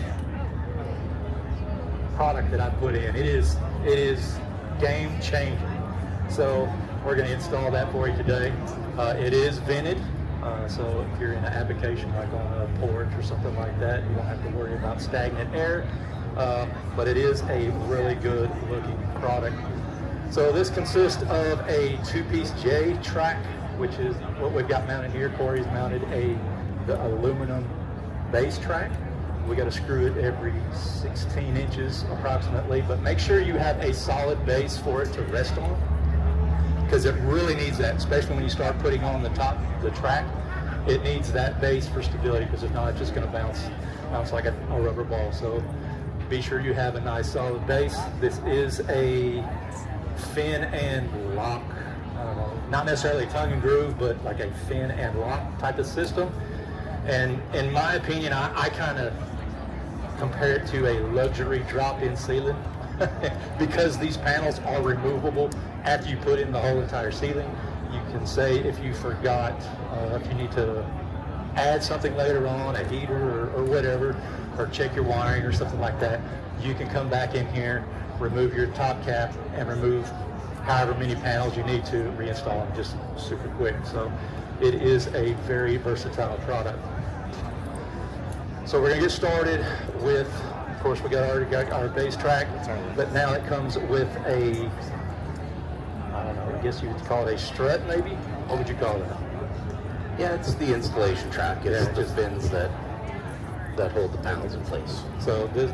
product that I put in. It is game changing. So we're going to install that for you today. It is vented, so if you're in an application like on a porch or something like that, you don't have to worry about stagnant air. But it is a really good looking product. So this consists of a 2-piece J track, which is what we've got mounted here. Cory's mounted the aluminum base track. We got to screw it every 16 inches approximately, but make sure you have a solid base for it to rest on, because it really needs that, especially when you start putting on the track. It needs that base for stability, because if not, it's just going to bounce like a rubber ball. So be sure you have a nice solid base. This is a fin and lock, I don't know, not necessarily tongue and groove, but like a fin and lock type of system. And in my opinion, I kind of compare it to a luxury drop-in ceiling because these panels are removable after you put in the whole entire ceiling. You can say if you forgot, if you need to add something later on, a heater or whatever, or check your wiring or something like that, you can come back in here, remove your top cap, and remove however many panels you need to reinstall them just super quick. So it is a very versatile product. So we're going to get started with, of course, we already got our base track, but now it comes with a, I don't know, I guess you would call it a strut maybe? What would you call that? Yeah, it's the installation track. It's the fins that hold the panels in place. So the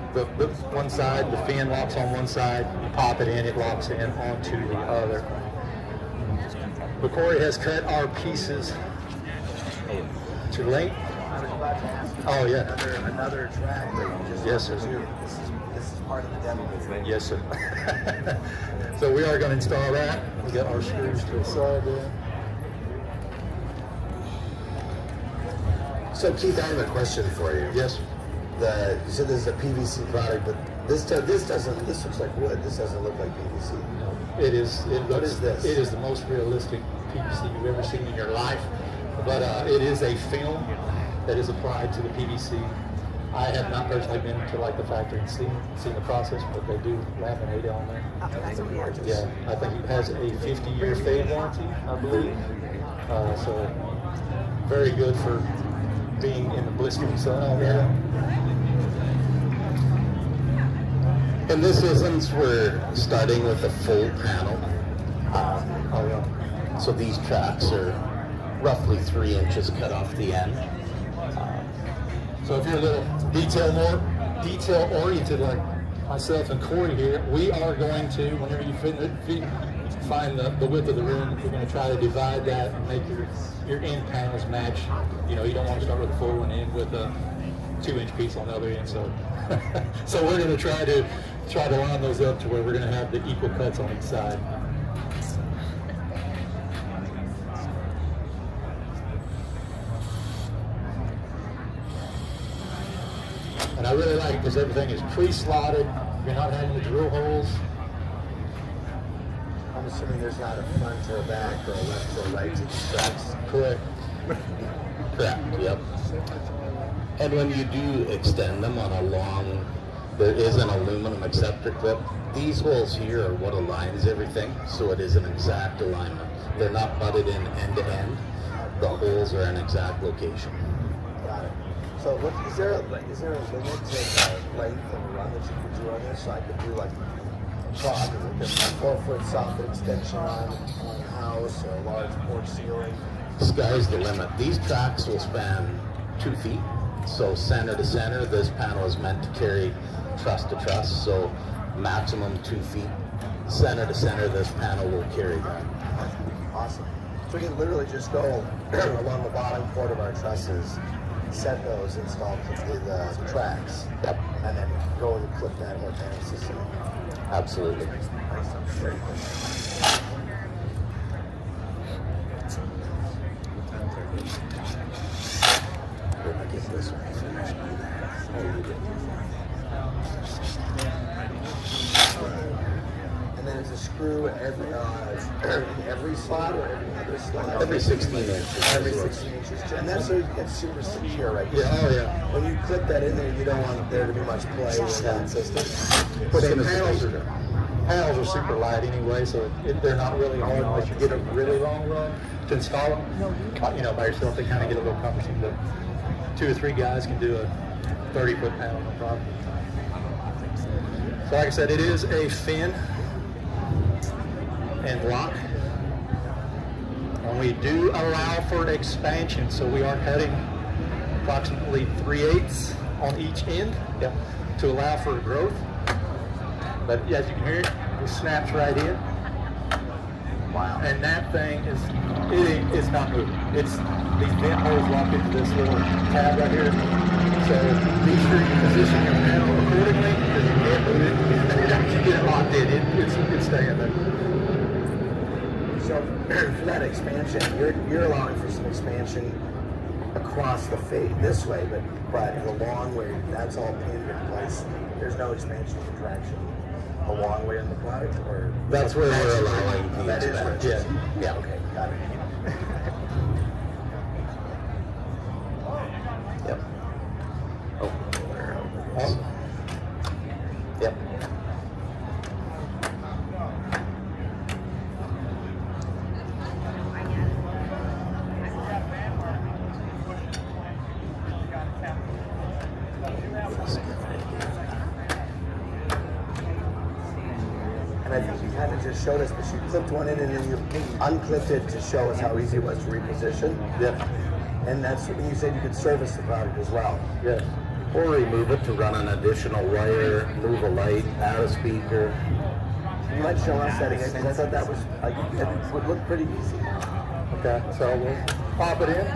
one side, the fin locks on one side, you pop it in, it locks in onto the other. But Cory has cut our pieces to length. Oh yeah. Another track that you just yes, sir. This is part of the demo. Yes, sir. So we are going to install that. We got our screws to the side there. So Keith, I have a question for you. Yes. You said this is a PVC product, but this doesn't. This looks like wood. This doesn't look like PVC. No, it is. What is this? It is the most realistic PVC you've ever seen in your life. But it is a film that is applied to the PVC. I have not personally been to like the factory and seen the process, but they do laminate on there. That's gorgeous. Yeah, I think it has a 50-year fade warranty, I believe. So very good for being in the blistering sun all day. In this instance, we're starting with a full panel. So these tracks are roughly 3 inches cut off the end. So if you're a little detail oriented like myself and Cory here, we are going to, whenever you find the width of the room, we're going to try to divide that and make your end panels match. You know, you don't want to start with a full one and end with a 2-inch piece on the other end. So, so we're going to try to line those up to where we're going to have the equal cuts on each side. And I really like it because everything is pre-slotted. You're not having to drill holes. I'm assuming there's not a front or a back or a left or a right to these tracks. Correct. Correct, yep. And when you do extend them on a long, there is an aluminum acceptor clip. These holes here are what aligns everything, so it is an exact alignment. They're not butted in end to end. The holes are an exact location. Got it. So what, is there a limit to the length of a run that you could do on this? So I could do like a 4-foot soffit extension on a house or a large porch ceiling. Sky's the limit. These tracks will span 2 feet. So center to center, this panel is meant to carry truss to truss. So maximum 2 feet. Center to center, this panel will carry that. Awesome. So we can literally just go along the bottom quarter of our trusses, set those, install the tracks, yep, and then go and clip that whole panel system. Absolutely. Very cool. I'll get this one finished. Oh, you did. And then there's a screw in every slot or every other slot? Every 16 inches. Every 16 inches. And that's so it's super secure, right? Yeah, oh yeah. When you clip that in there, you don't want there to be much play in that system. Same as panels are super light anyway, so they're not really hard unless you get a really long run to install them. You know, by yourself, they kind of get a little cumbersome, but 2 or 3 guys can do a 30-foot panel, no problem. So like I said, it is a fin and lock. And we do allow for expansion, so we are cutting approximately 3/8 on each end to allow for growth. But as you can hear, it snaps right in. Wow. And that thing is not moving. It's these vent holes locked into this little tab right here. So be sure you position your panel accordingly because you can't move it. You get it locked in, it's staying there. So for that expansion, you're allowing for some expansion across the fade this way, but the long way, that's all pinned in place. There's no expansion or contraction a long way in the product, or that's where we're allowing the expansion. Yeah. Okay, got it. Yep. Oh. Yep. And I think you kind of just showed us, but you clipped one in and then you unclipped it to show us how easy it was to reposition. Yep. And that's when you said you could service the product as well. Yes. Or remove it to run an additional wire, move a light, add a speaker. You might show us that again, because I thought that was like it would look pretty easy. Okay, so we'll pop it in.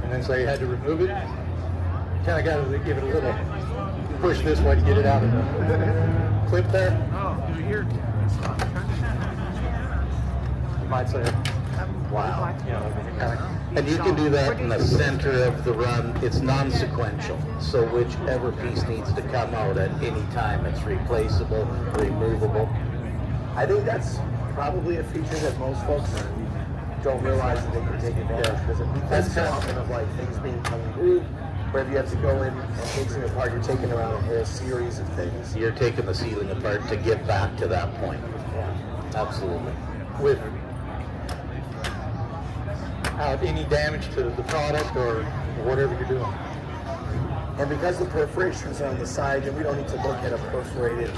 And then so you had to remove it. You kind of got to give it a little push this way to get it out of the clip there. Oh, you're You might say, Wow. you know, kind of. And you can do that in the center of the run. It's non-sequential. So whichever piece needs to come out at any time, it's replaceable, removable. I think that's probably a feature that most folks don't realize that they can take advantage of. Because so often of like things being unglued, where if you have to go in and take something apart, you're taking around a whole series of things. You're taking the ceiling apart to get back to that point. Yeah. Absolutely. Without any damage to the product or whatever you're doing. And because the perforations are on the side, then we don't need to look at a perforated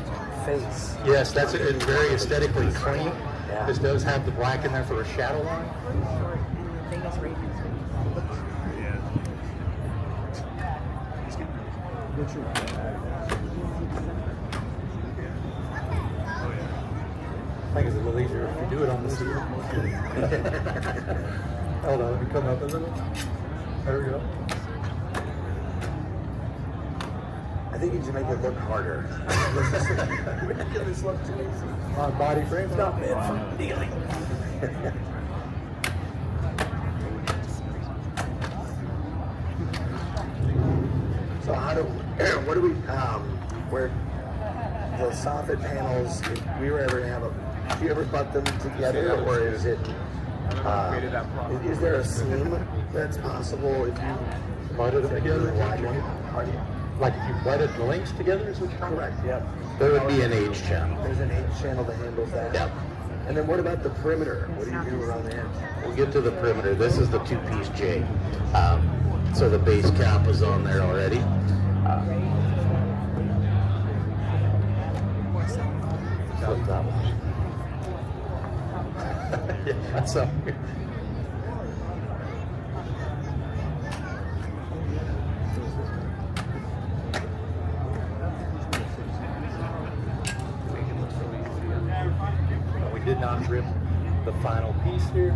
face. Yes, that's it. It's very aesthetically clean. Yeah. This does have the black in there for a shadow line. I think it's a little easier if you do it on the ceiling. Hold on, let me come up a little. There we go. I think you should make it look harder. Make this look too easy. My body frame's not meant for dealing. So what do we, where the Soffit panels, if we were ever to have do you ever butt them together, or is it, is there a seam that's possible if you butted them together? Pardon? Like if you butted the links together, is what you're talking about? Correct, yep. There would be an H channel. There's an H channel that handles that. Yep. And then what about the perimeter? What do you do around the edge? We'll get to the perimeter. This is the two-piece J. So the base cap is on there already. Flip that one. Yeah, so. We did not rip the final piece here.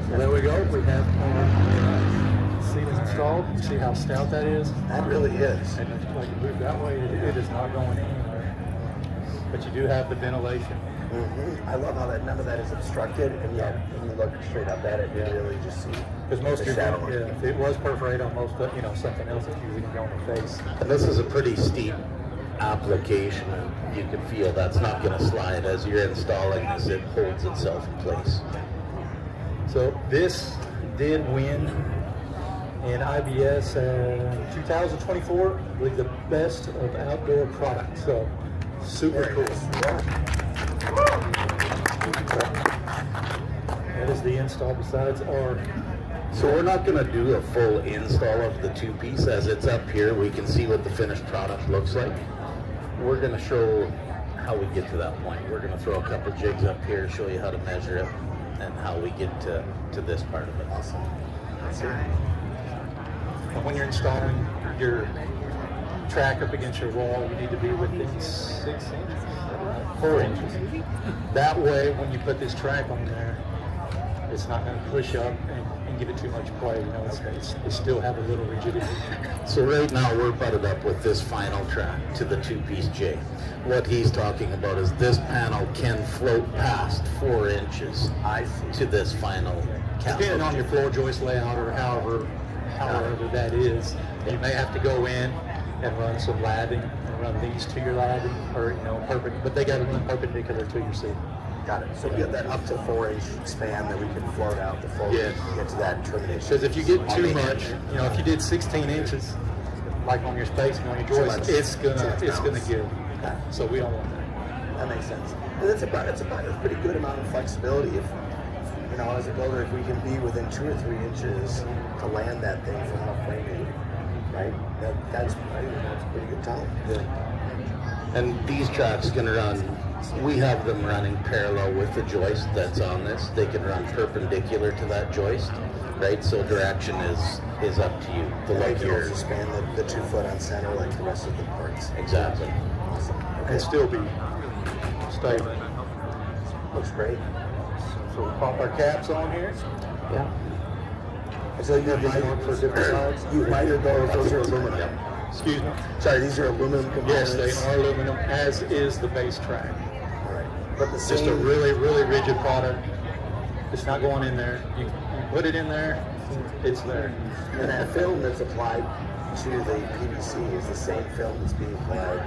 So there we go. We have our ceiling installed. You see how stout that is? That really is. And if you move that way, it is not going anywhere. But you do have the ventilation. I love how that none of that is obstructed, and yet when you look straight up at it, you really just see. Because most the of shadow. your, if it was perforated on most, something else that's usually going to go on the face. And this is a pretty steep application, and you can feel that's not going to slide as you're installing as it holds itself in place. So this did win in IBS 2024 with the best of outdoor products. So super cool. That is the install besides our. So we're not going to do a full install of the two-piece. As it's up here, we can see what the finished product looks like. We're going to show how we get to that point. We're going to throw a couple jigs up here, show you how to measure it, and how we get to this part of it. Awesome. That's it. And when you're installing your track up against your wall, you need to be within 6 inches, 4 inches. That way, when you put this track on there, it's not going to push up and give it too much play. It still have a little rigidity. So right now we're butted up with this final track to the two-piece J. What he's talking about is this panel can float past 4 inches to this final cap. Depending on your floor joist layout or however that is, you may have to go in and run some lathing and run these to your lathing, or perfect. But they got to run perpendicular to your seat. Got it. So we have that up to 4-inch span that we can float out the full get to that termination. Because if you get too much, if you did 16 inches, like on your spacing on your joist, it's gonna give. So we don't want that. That makes sense. And it's about a pretty good amount of flexibility. If as a builder, if we can be within 2 or 3 inches to land that thing from our framing, right? That's a pretty good time. Yeah. And these tracks can run. We have them running parallel with the joist that's on this. They can run perpendicular to that joist, right? So direction is up to you. Like yours span the 2 foot on center like the rest of the parts. Exactly. Awesome. Okay. And still be stable. Looks great. So we'll pop our caps on here. Yeah. So you have for different sides. You lighted those are aluminum. Excuse me. Sorry, these are aluminum components. Yes, they are aluminum, as is the base track. All right. But the Just a really, really rigid product. It's not going in there. You put it in there, it's there. And that film that's applied to the PVC is the same film that's being applied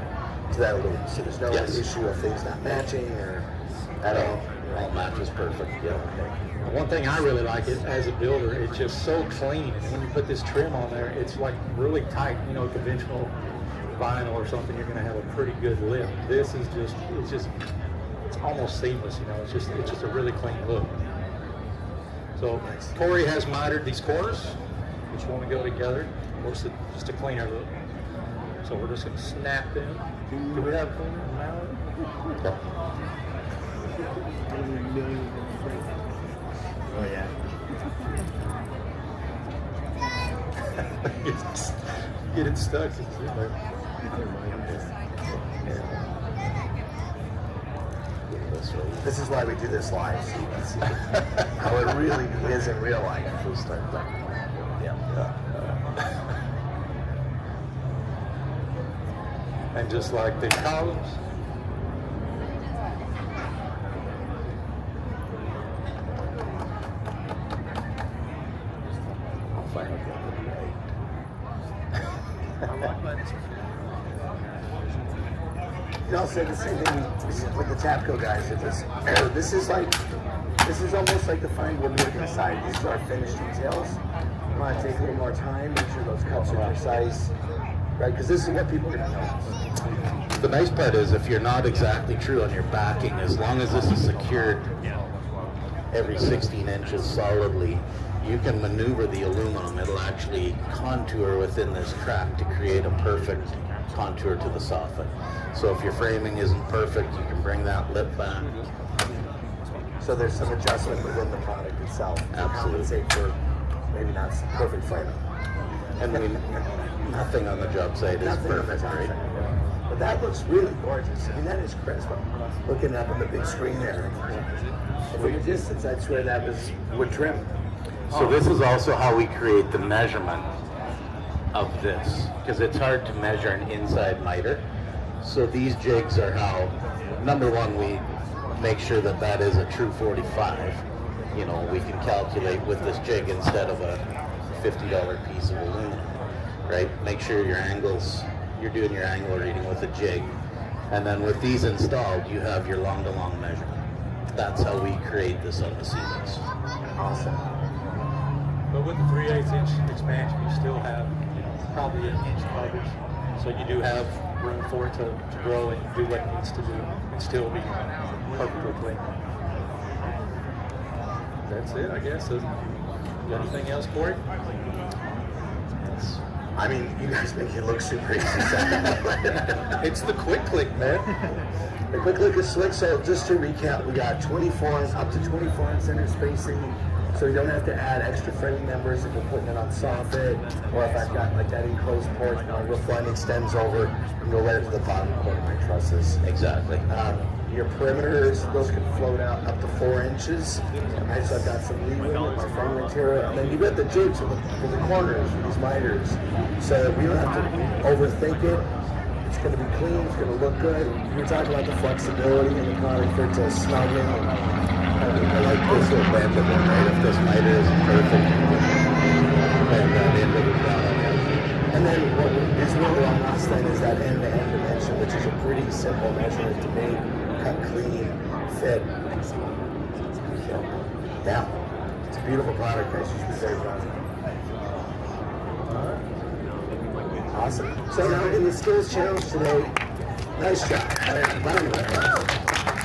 to that aluminum. So there's no issue of things not matching or at all. It all matches perfect. Yeah. One thing I really like is, as a builder, it's just so clean. And when you put this trim on there, it's like really tight. You know, conventional vinyl or something, you're going to have a pretty good lip. This is just, it's almost seamless. You know, it's just a really clean look. So Cory has mitered these corners, which want to go together. Of course, it's just a cleaner look. So we're just going to snap them. Do we have a cleaner now? Oh yeah. Get it stuck. This is why we do this live, so you can see how it really is in real life. We'll start back. And just like the columns, You know, I'll say the same thing with the Tapco guys. This is almost like the fine woodworking side. These are our finished details. You want to take a little more time, make sure those cuts are precise, right? Because this is what people are going to notice. The nice part is if you're not exactly true on your backing, as long as this is secured every 16 inches solidly, you can maneuver the aluminum. It'll actually contour within this crack to create a perfect contour to the soffit. So if your framing isn't perfect, you can bring that lip back. So there's some adjustment within the product itself to compensate for maybe not perfect framing. And nothing on the job site is perfect, right? But that looks really gorgeous. I mean, that is crisp. Looking up on the big screen there. From a distance, I'd swear that was wood trim. So this is also how we create the measurement of this, because it's hard to measure an inside miter. So these jigs are how, number one, we make sure that that is a true 45. You know, we can calculate with this jig instead of a $50 piece of aluminum, right? Make sure your angles, you're doing your angle reading with a jig. And then with these installed, you have your long-to-long measurement. That's how we create this on the ceilings. Awesome. but with the 3/8 inch expansion, you still have probably an inch coverage. So you do have room for it to grow and do what it needs to do and still be perfectly clean. That's it, I guess. You got anything else, Cory? I mean, you guys make it look super easy. It's the quick click, man. The quick click is slick. So just to recap, we got 24 up to 24 in center spacing. So you don't have to add extra framing members if you're putting it on Soffit, or if I've got like that enclosed port, roof line extends over and go right to the bottom corner of my trusses. Exactly. Your perimeters, those can float out up to 4 inches. Right, so I've got some leeway with my frame material. And then you've got the jigs for the corners, for these miters. So we don't have to overthink it. It's going to be clean, it's going to look good. You're talking about the flexibility in the product for it to snug in. I like this little bend of it, right? If this miter isn't perfect, and that end of it down on it. And then what is really on us then is that end-to-end dimension, which is a pretty simple measurement to make, cut clean, fit. So, yeah, it's a beautiful product, guys. You should be very proud of it. Awesome. So now in the skills challenge today, nice job.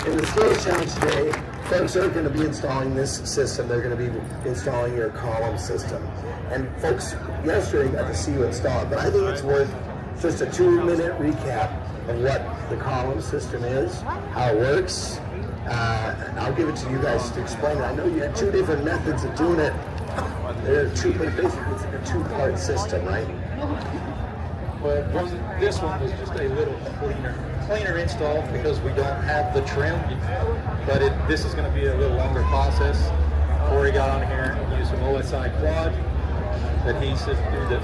In the skills challenge today, folks are going to be installing this system. They're going to be installing your column system. And folks, yesterday got to see you install it, but I think it's worth just a 2-minute recap of what the column system is, how it works. I'll give it to you guys to explain it. I know you had 2 different methods of doing it. They're basically it's like a 2-part system, right? Well, this one was just a little cleaner install because we don't have the trim, but this is going to be a little longer process. Cory got on here and used some OSI quad adhesive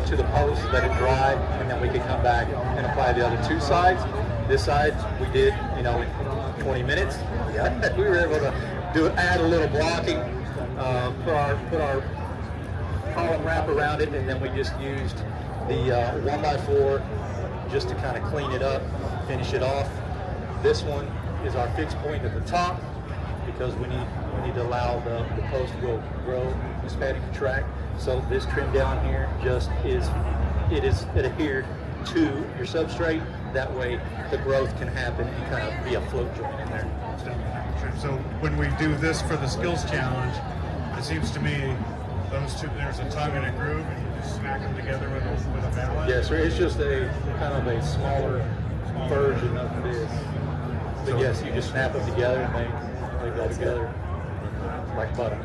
to the post, let it dry, and then we could come back and apply the other 2 sides. This side we did, in 20 minutes. Yeah. We were able to add a little blocking, put our column wrap around it, and then we just used, The 1x4, just to kind of clean it up, finish it off. This one is our fixed point at the top because we need to allow the post to grow, expand and contract. So this trim down here it is adhered to your substrate. That way the growth can happen and kind of be a float joint in there. So when we do this for the skills challenge, it seems to me those two, there's a tongue and a groove, and you just smack them together with a mallet. Yes, sir. It's just a kind of a smaller version of this. But yes, you just snap them together and they go together like butter.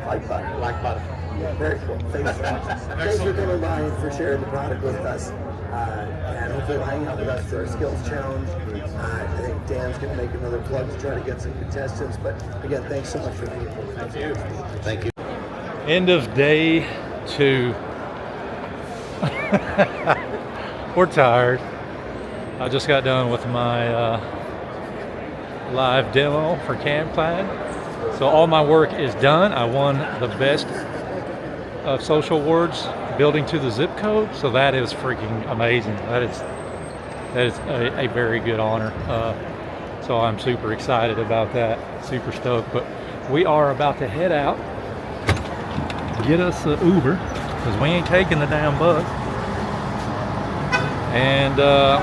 Like butter. Like butter. Yeah, very cool. Thanks so much. Thanks for coming by and for sharing the product with us. And hopefully you'll hang out with us for our skills challenge. I think Dan's going to make another plug to try to get some contestants. But again, thanks so much for being here. Thank you. Thank you. End of day 2. We're tired. I just got done with my live demo for CAD. So all my work is done. I won the best of social awards building to the zip code. So that is freaking amazing. That is a very good honor. So I'm super excited about that. Super stoked. But we are about to head out, get us an Uber because we ain't taking the damn bus. And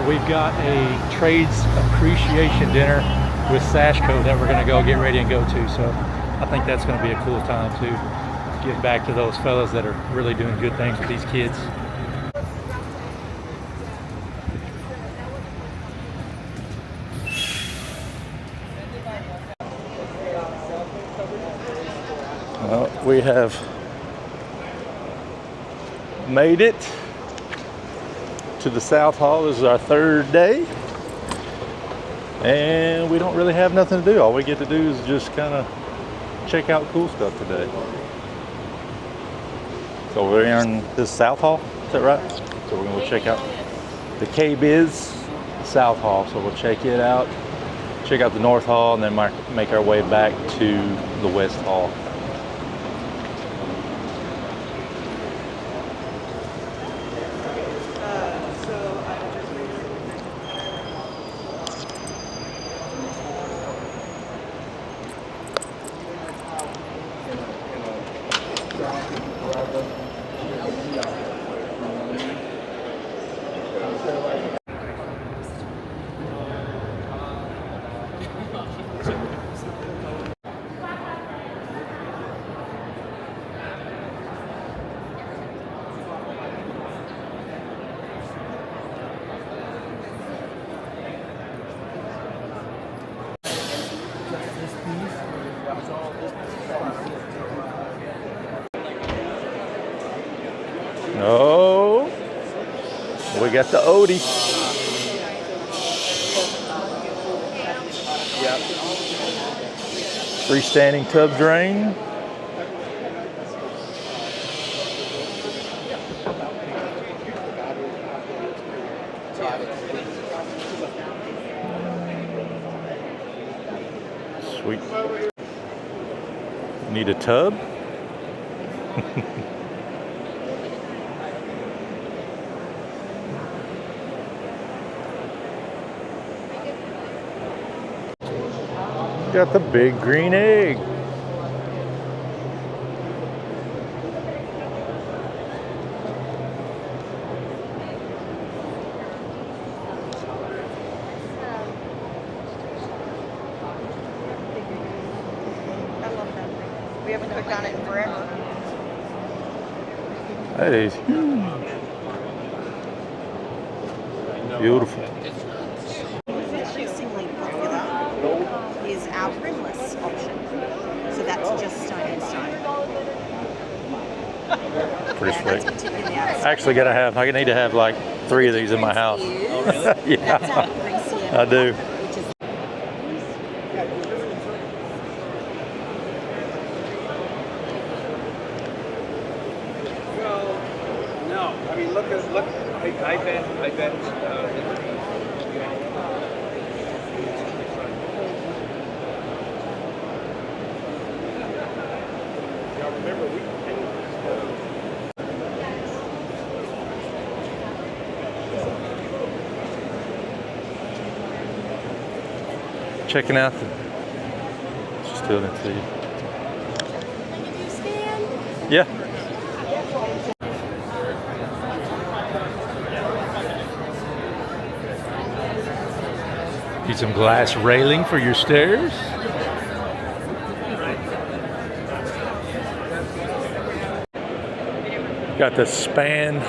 we've got a trades appreciation dinner with Sashco that we're going to go get ready and go to. So I think that's going to be a cool time to give back to those fellas that are really doing good things with these kids. We have made it to the South Hall. This is our 3rd day. And we don't really have nothing to do. All we get to do is just kind of check out cool stuff today. So we're in this South Hall, is that right? So we're gonna go check out the K-Biz South Hall. So we'll check it out, check out the North Hall, and then make our way back to the West Hall. Oh, we got the Odie. Yep. Freestanding tub drain. Sweet. Need a tub? Got the big green egg. We haven't cooked on it in forever. That is huge. Beautiful. Increasingly popular is our rimless option. So that's just stone and stone. Pretty That's slick. particularly out. Actually, I need to have like 3 of these in my house. Yeah, That's our greasier I do. which is No, I mean, look. I bet. checking out the. Still didn't see it. Yeah. Need some glass railing for your stairs. Got the span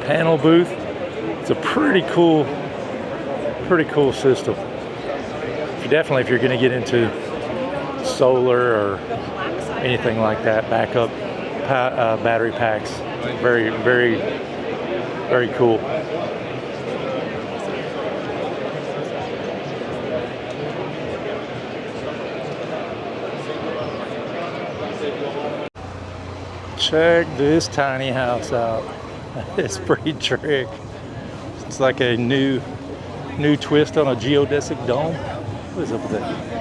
panel booth. It's a pretty cool system. If you're going to get into solar or anything like that, backup battery packs, very, very, very cool. Check this tiny house out. It's pretty trick. It's like a new twist on a geodesic dome. What is up with that?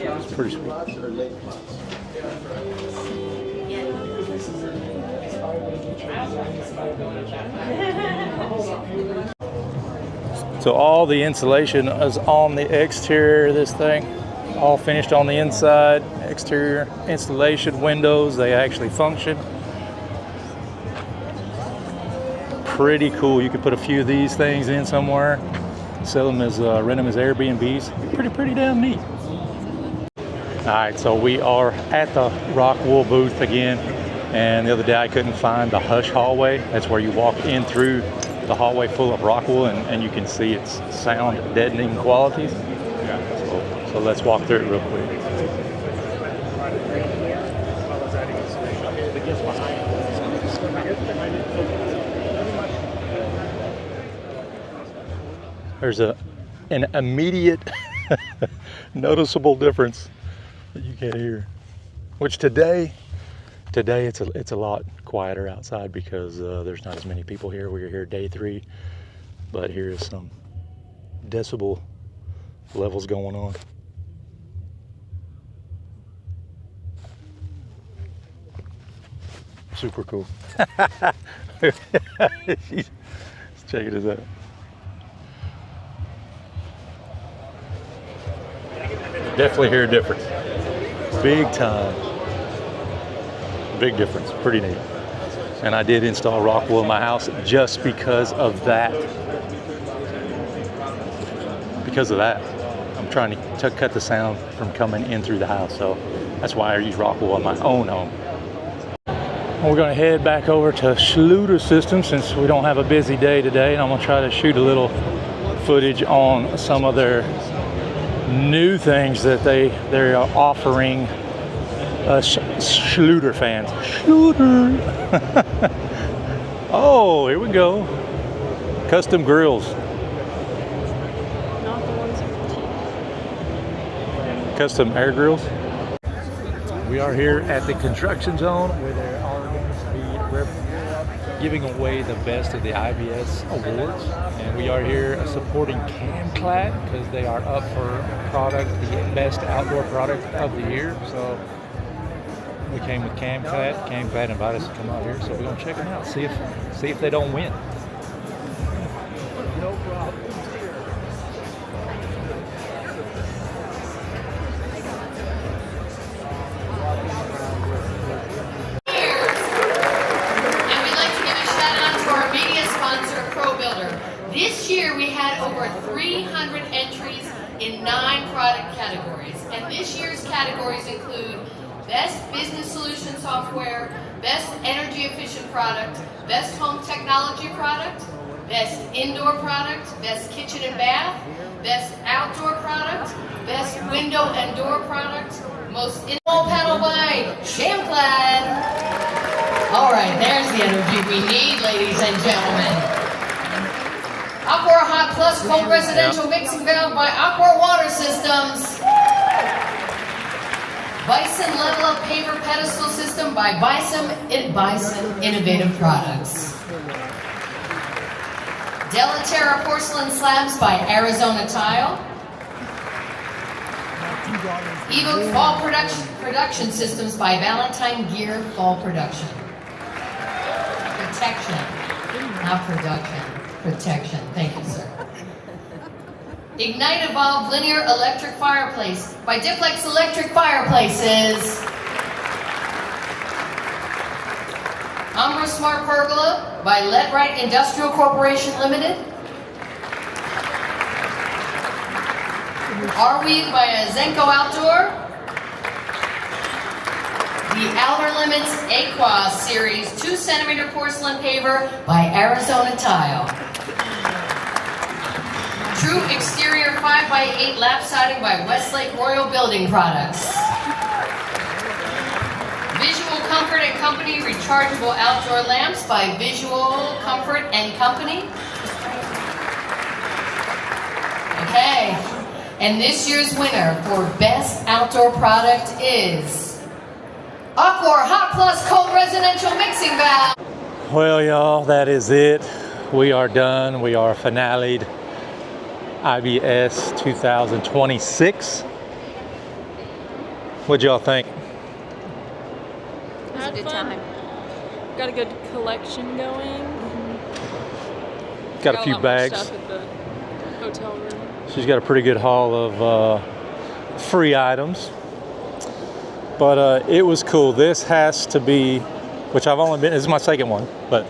It's pretty sweet. So all the insulation is on the exterior of this thing, all finished on the inside. Exterior installation, windows, they actually function. Pretty cool. You could put a few of these things in somewhere, sell them as rent them as Airbnbs. Pretty damn neat. All right, so we are at the rock wool booth again, and the other day I couldn't find the hush hallway. That's where you walk in through the hallway full of rock wool, and you can see its sound deadening qualities. So let's walk through it real quick. There's an immediate noticeable difference that you can't hear. Which today it's a lot quieter outside because there's not as many people here. We're here day 3, but here is some decibel levels going on. Super cool. Let's check it out. Definitely hear a difference. Big time. Big difference. Pretty neat. And I did install rock wool in my house just because of that. Because of that. I'm trying to cut the sound from coming in through the house. So that's why I use rock wool in my own home. We're going to head back over to Schluter Systems since we don't have a busy day today. And I'm going to try to shoot a little footage on some of their new things that they're offering us Schluter fans. Schluter! Oh, here we go. Custom grills. Custom air grills. We are here at the construction zone where they are going to be giving away the best of the IBS awards. And we are here supporting CamClad because they are up for product, the best outdoor product of the year. So we came with CamClad. CamClad invited us to come out here, so we're gonna check them out, see if they don't win. No problem. This year we had over 300 entries in 9 product categories, and this year's categories include Best Business Solution Software, Best Energy Efficient Product, Best Home Technology Product, Best Indoor Product, Best Kitchen and Bath, Best Outdoor Product, Best Window and Door Product, Most Indoor Panel by CamClad. All right, there's the energy we need, ladies and gentlemen. Aqua Hot Plus Cold Residential Mixing Valve by Aqua Water Systems. Bison Level Up Paver Pedestal System by Bison Innovative Products. Delaterra Porcelain Slabs by Arizona Tile. Evoke Fall Production Systems by Valentine Gear Fall Production. Protection, not production. Protection. Thank you, sir. Ignite Evolve Linear Electric Fireplace by Diplex Electric Fireplaces. Umbra Smart Pergola by Letrite Industrial Corporation Limited. Arweave by Zenko Outdoor. The Outer Limits Aqua Series 2cm porcelain paver by Arizona Tile. True Exterior 5x8 lap siding by Westlake Royal Building Products. Visual Comfort and Company rechargeable outdoor lamps by Visual Comfort and Company. Okay, and this year's winner for Best Outdoor Product is Aquor Hot Plus Cold Residential Mixing Valve. Well, y'all, that is it. We are done. We are finale'd IBS 2026. What'd y'all think? It was a good time. Got a good collection going. Got a few lot more bags. stuff at the hotel room. She's got a pretty good haul of free items. But it was cool. This has to be, which I've only been, this is my second one, but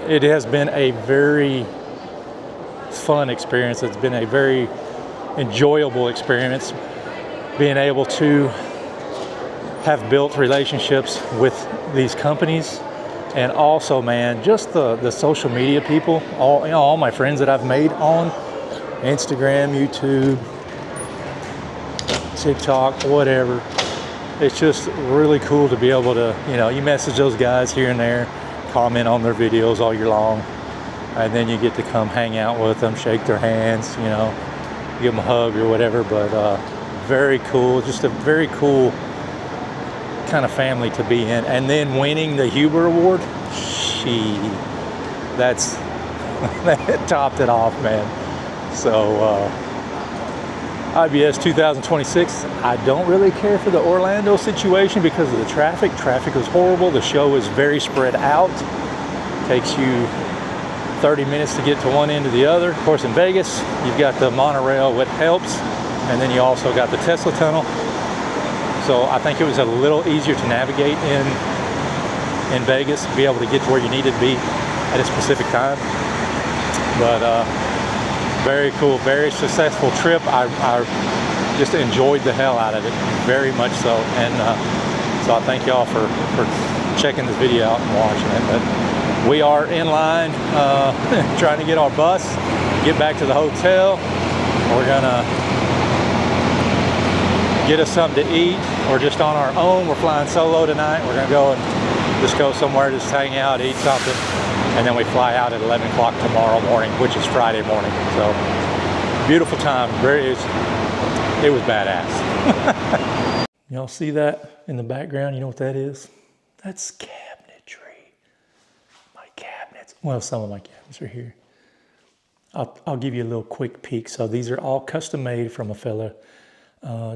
it has been a very fun experience. It's been a very enjoyable experience being able to have built relationships with these companies, and also, man, just the social media people, all my friends that I've made on Instagram, YouTube, TikTok, whatever. It's just really cool to be able to, you message those guys here and there, comment on their videos all year long, and then you get to come hang out with them, shake their hands, give them a hug or whatever. But very cool, just a very cool kind of family to be in. And then winning the Huber Award, that topped it off, man. So IBS 2026, I don't really care for the Orlando situation because of the traffic. Traffic was horrible. The show is very spread out. Takes you 30 minutes to get to one end to the other. Of course, in Vegas, you've got the monorail, which helps, and then you also got the Tesla tunnel. So I think it was a little easier to navigate in Vegas, be able to get to where you needed to be at a specific time. But very cool, very successful trip. I just enjoyed the hell out of it, very much so. And so I thank y'all for checking this video out and watching it. But we are in line trying to get our bus, get back to the hotel. We're gonna get us something to eat. We're just on our own. We're flying solo tonight. We're gonna go and just go somewhere, just hang out, eat something, and then we fly out at 11 o'clock tomorrow morning, which is Friday morning. So beautiful time. It was badass. Y'all see that in the background? You know what that is? That's cabinetry. My cabinets. Well, some of my cabinets are here. I'll give you a little quick peek. So these are all custom made from a fella,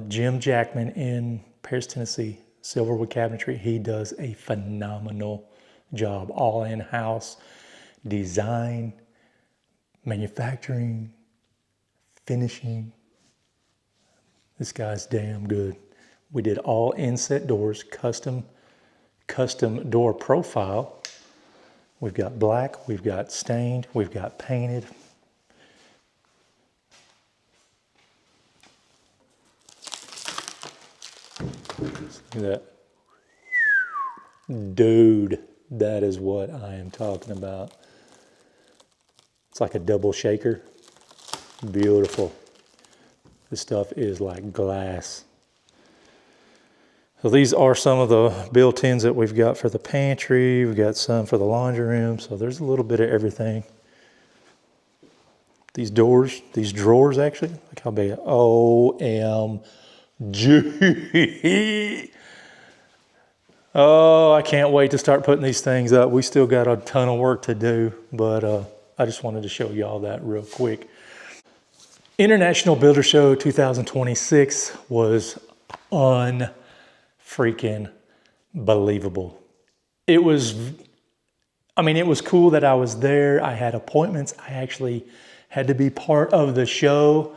Jim Jackman in Paris, Tennessee, Silverwood Cabinetry. He does a phenomenal job, all in-house design, manufacturing, finishing. This guy's damn good. We did all inset doors, custom door profile. We've got black, we've got stained, we've got painted. Look at that. Dude, that is what I am talking about. It's like a double shaker. Beautiful. This stuff is like glass. So these are some of the built-ins that we've got for the pantry. We've got some for the laundry room. So there's a little bit of everything. These doors, these drawers actually, look how big. OMG. Oh, I can't wait to start putting these things up. We still got a ton of work to do, but I just wanted to show y'all that real quick. International Builder Show 2026 was unfreaking believable. It was cool that I was there. I had appointments. I actually had to be part of the show.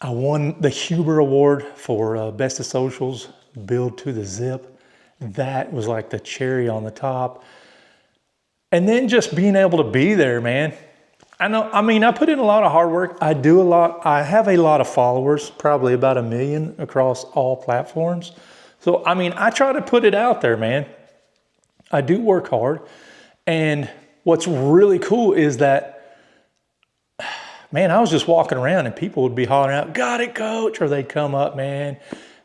I won the Huber Award for Best of Socials, Build to the Zip. That was like the cherry on the top. And then just being able to be there, man. I put in a lot of hard work. I do a lot. I have a lot of followers, probably about 1 million across all platforms. So, I try to put it out there, man. I do work hard. And what's really cool is that, man, I was just walking around and people would be hollering out, "Got it, coach," or they'd come up, "Man,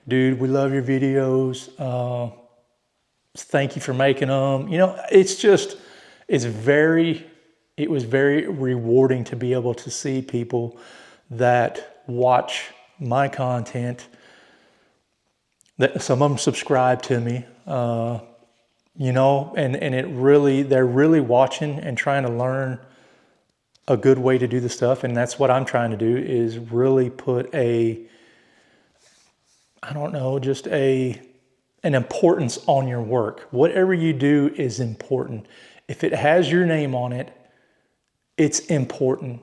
dude, we love your videos. Thank you for making them." It was very rewarding to be able to see people that watch my content, that some of them subscribe to me, and they're really watching and trying to learn a good way to do the stuff. And that's what I'm trying to do, is really put an importance on your work. Whatever you do is important. If it has your name on it, it's important.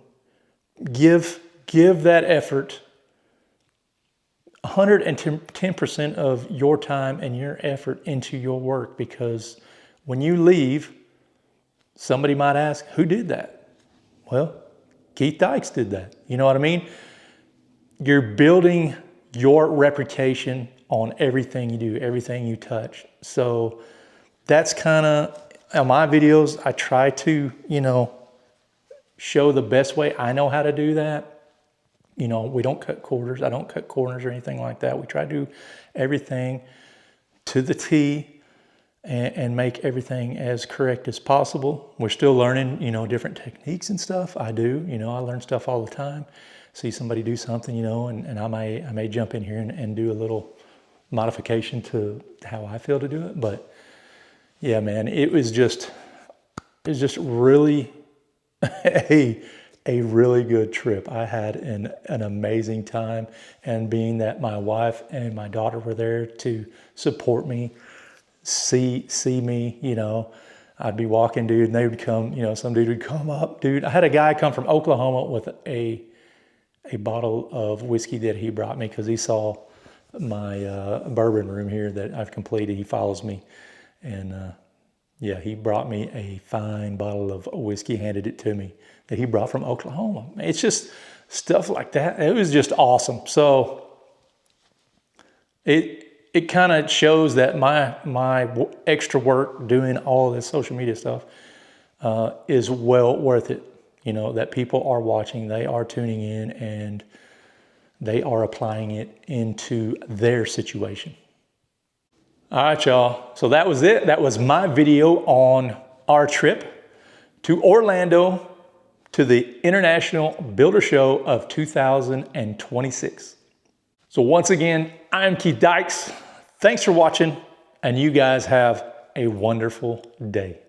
Give that effort 110% of your time and your effort into your work, because when you leave, somebody might ask, "Who did that?" Well, Keith Dykes did that. You know what I mean? You're building your reputation on everything you do, everything you touch. So that's kind of, on my videos, I try to, show the best way I know how to do that. We don't cut corners. I don't cut corners or anything like that. We try to do everything to the T and make everything as correct as possible. We're still learning, different techniques and stuff. I do, I learn stuff all the time. See somebody do something, and I may jump in here and do a little modification to how I feel to do it. But yeah, man, it was just really a really good trip. I had an amazing time, and being that my wife and my daughter were there to support me, see me, I'd be walking, dude, and they would come, some dude would come up, dude. I had a guy come from Oklahoma with a bottle of whiskey that he brought me because he saw my bourbon room here that I've completed. He follows me, and yeah, he brought me a fine bottle of whiskey, handed it to me, that he brought from Oklahoma. It's just stuff like that. It was just awesome. So it kind of shows that my extra work doing all of this social media stuff is well worth it. That people are watching, they are tuning in, and they are applying it into their situation. All right, y'all. So that was it. That was my video on our trip to Orlando to the International Builder Show of 2026. So once again, I'm Keith Dykes. Thanks for watching, and you guys have a wonderful day.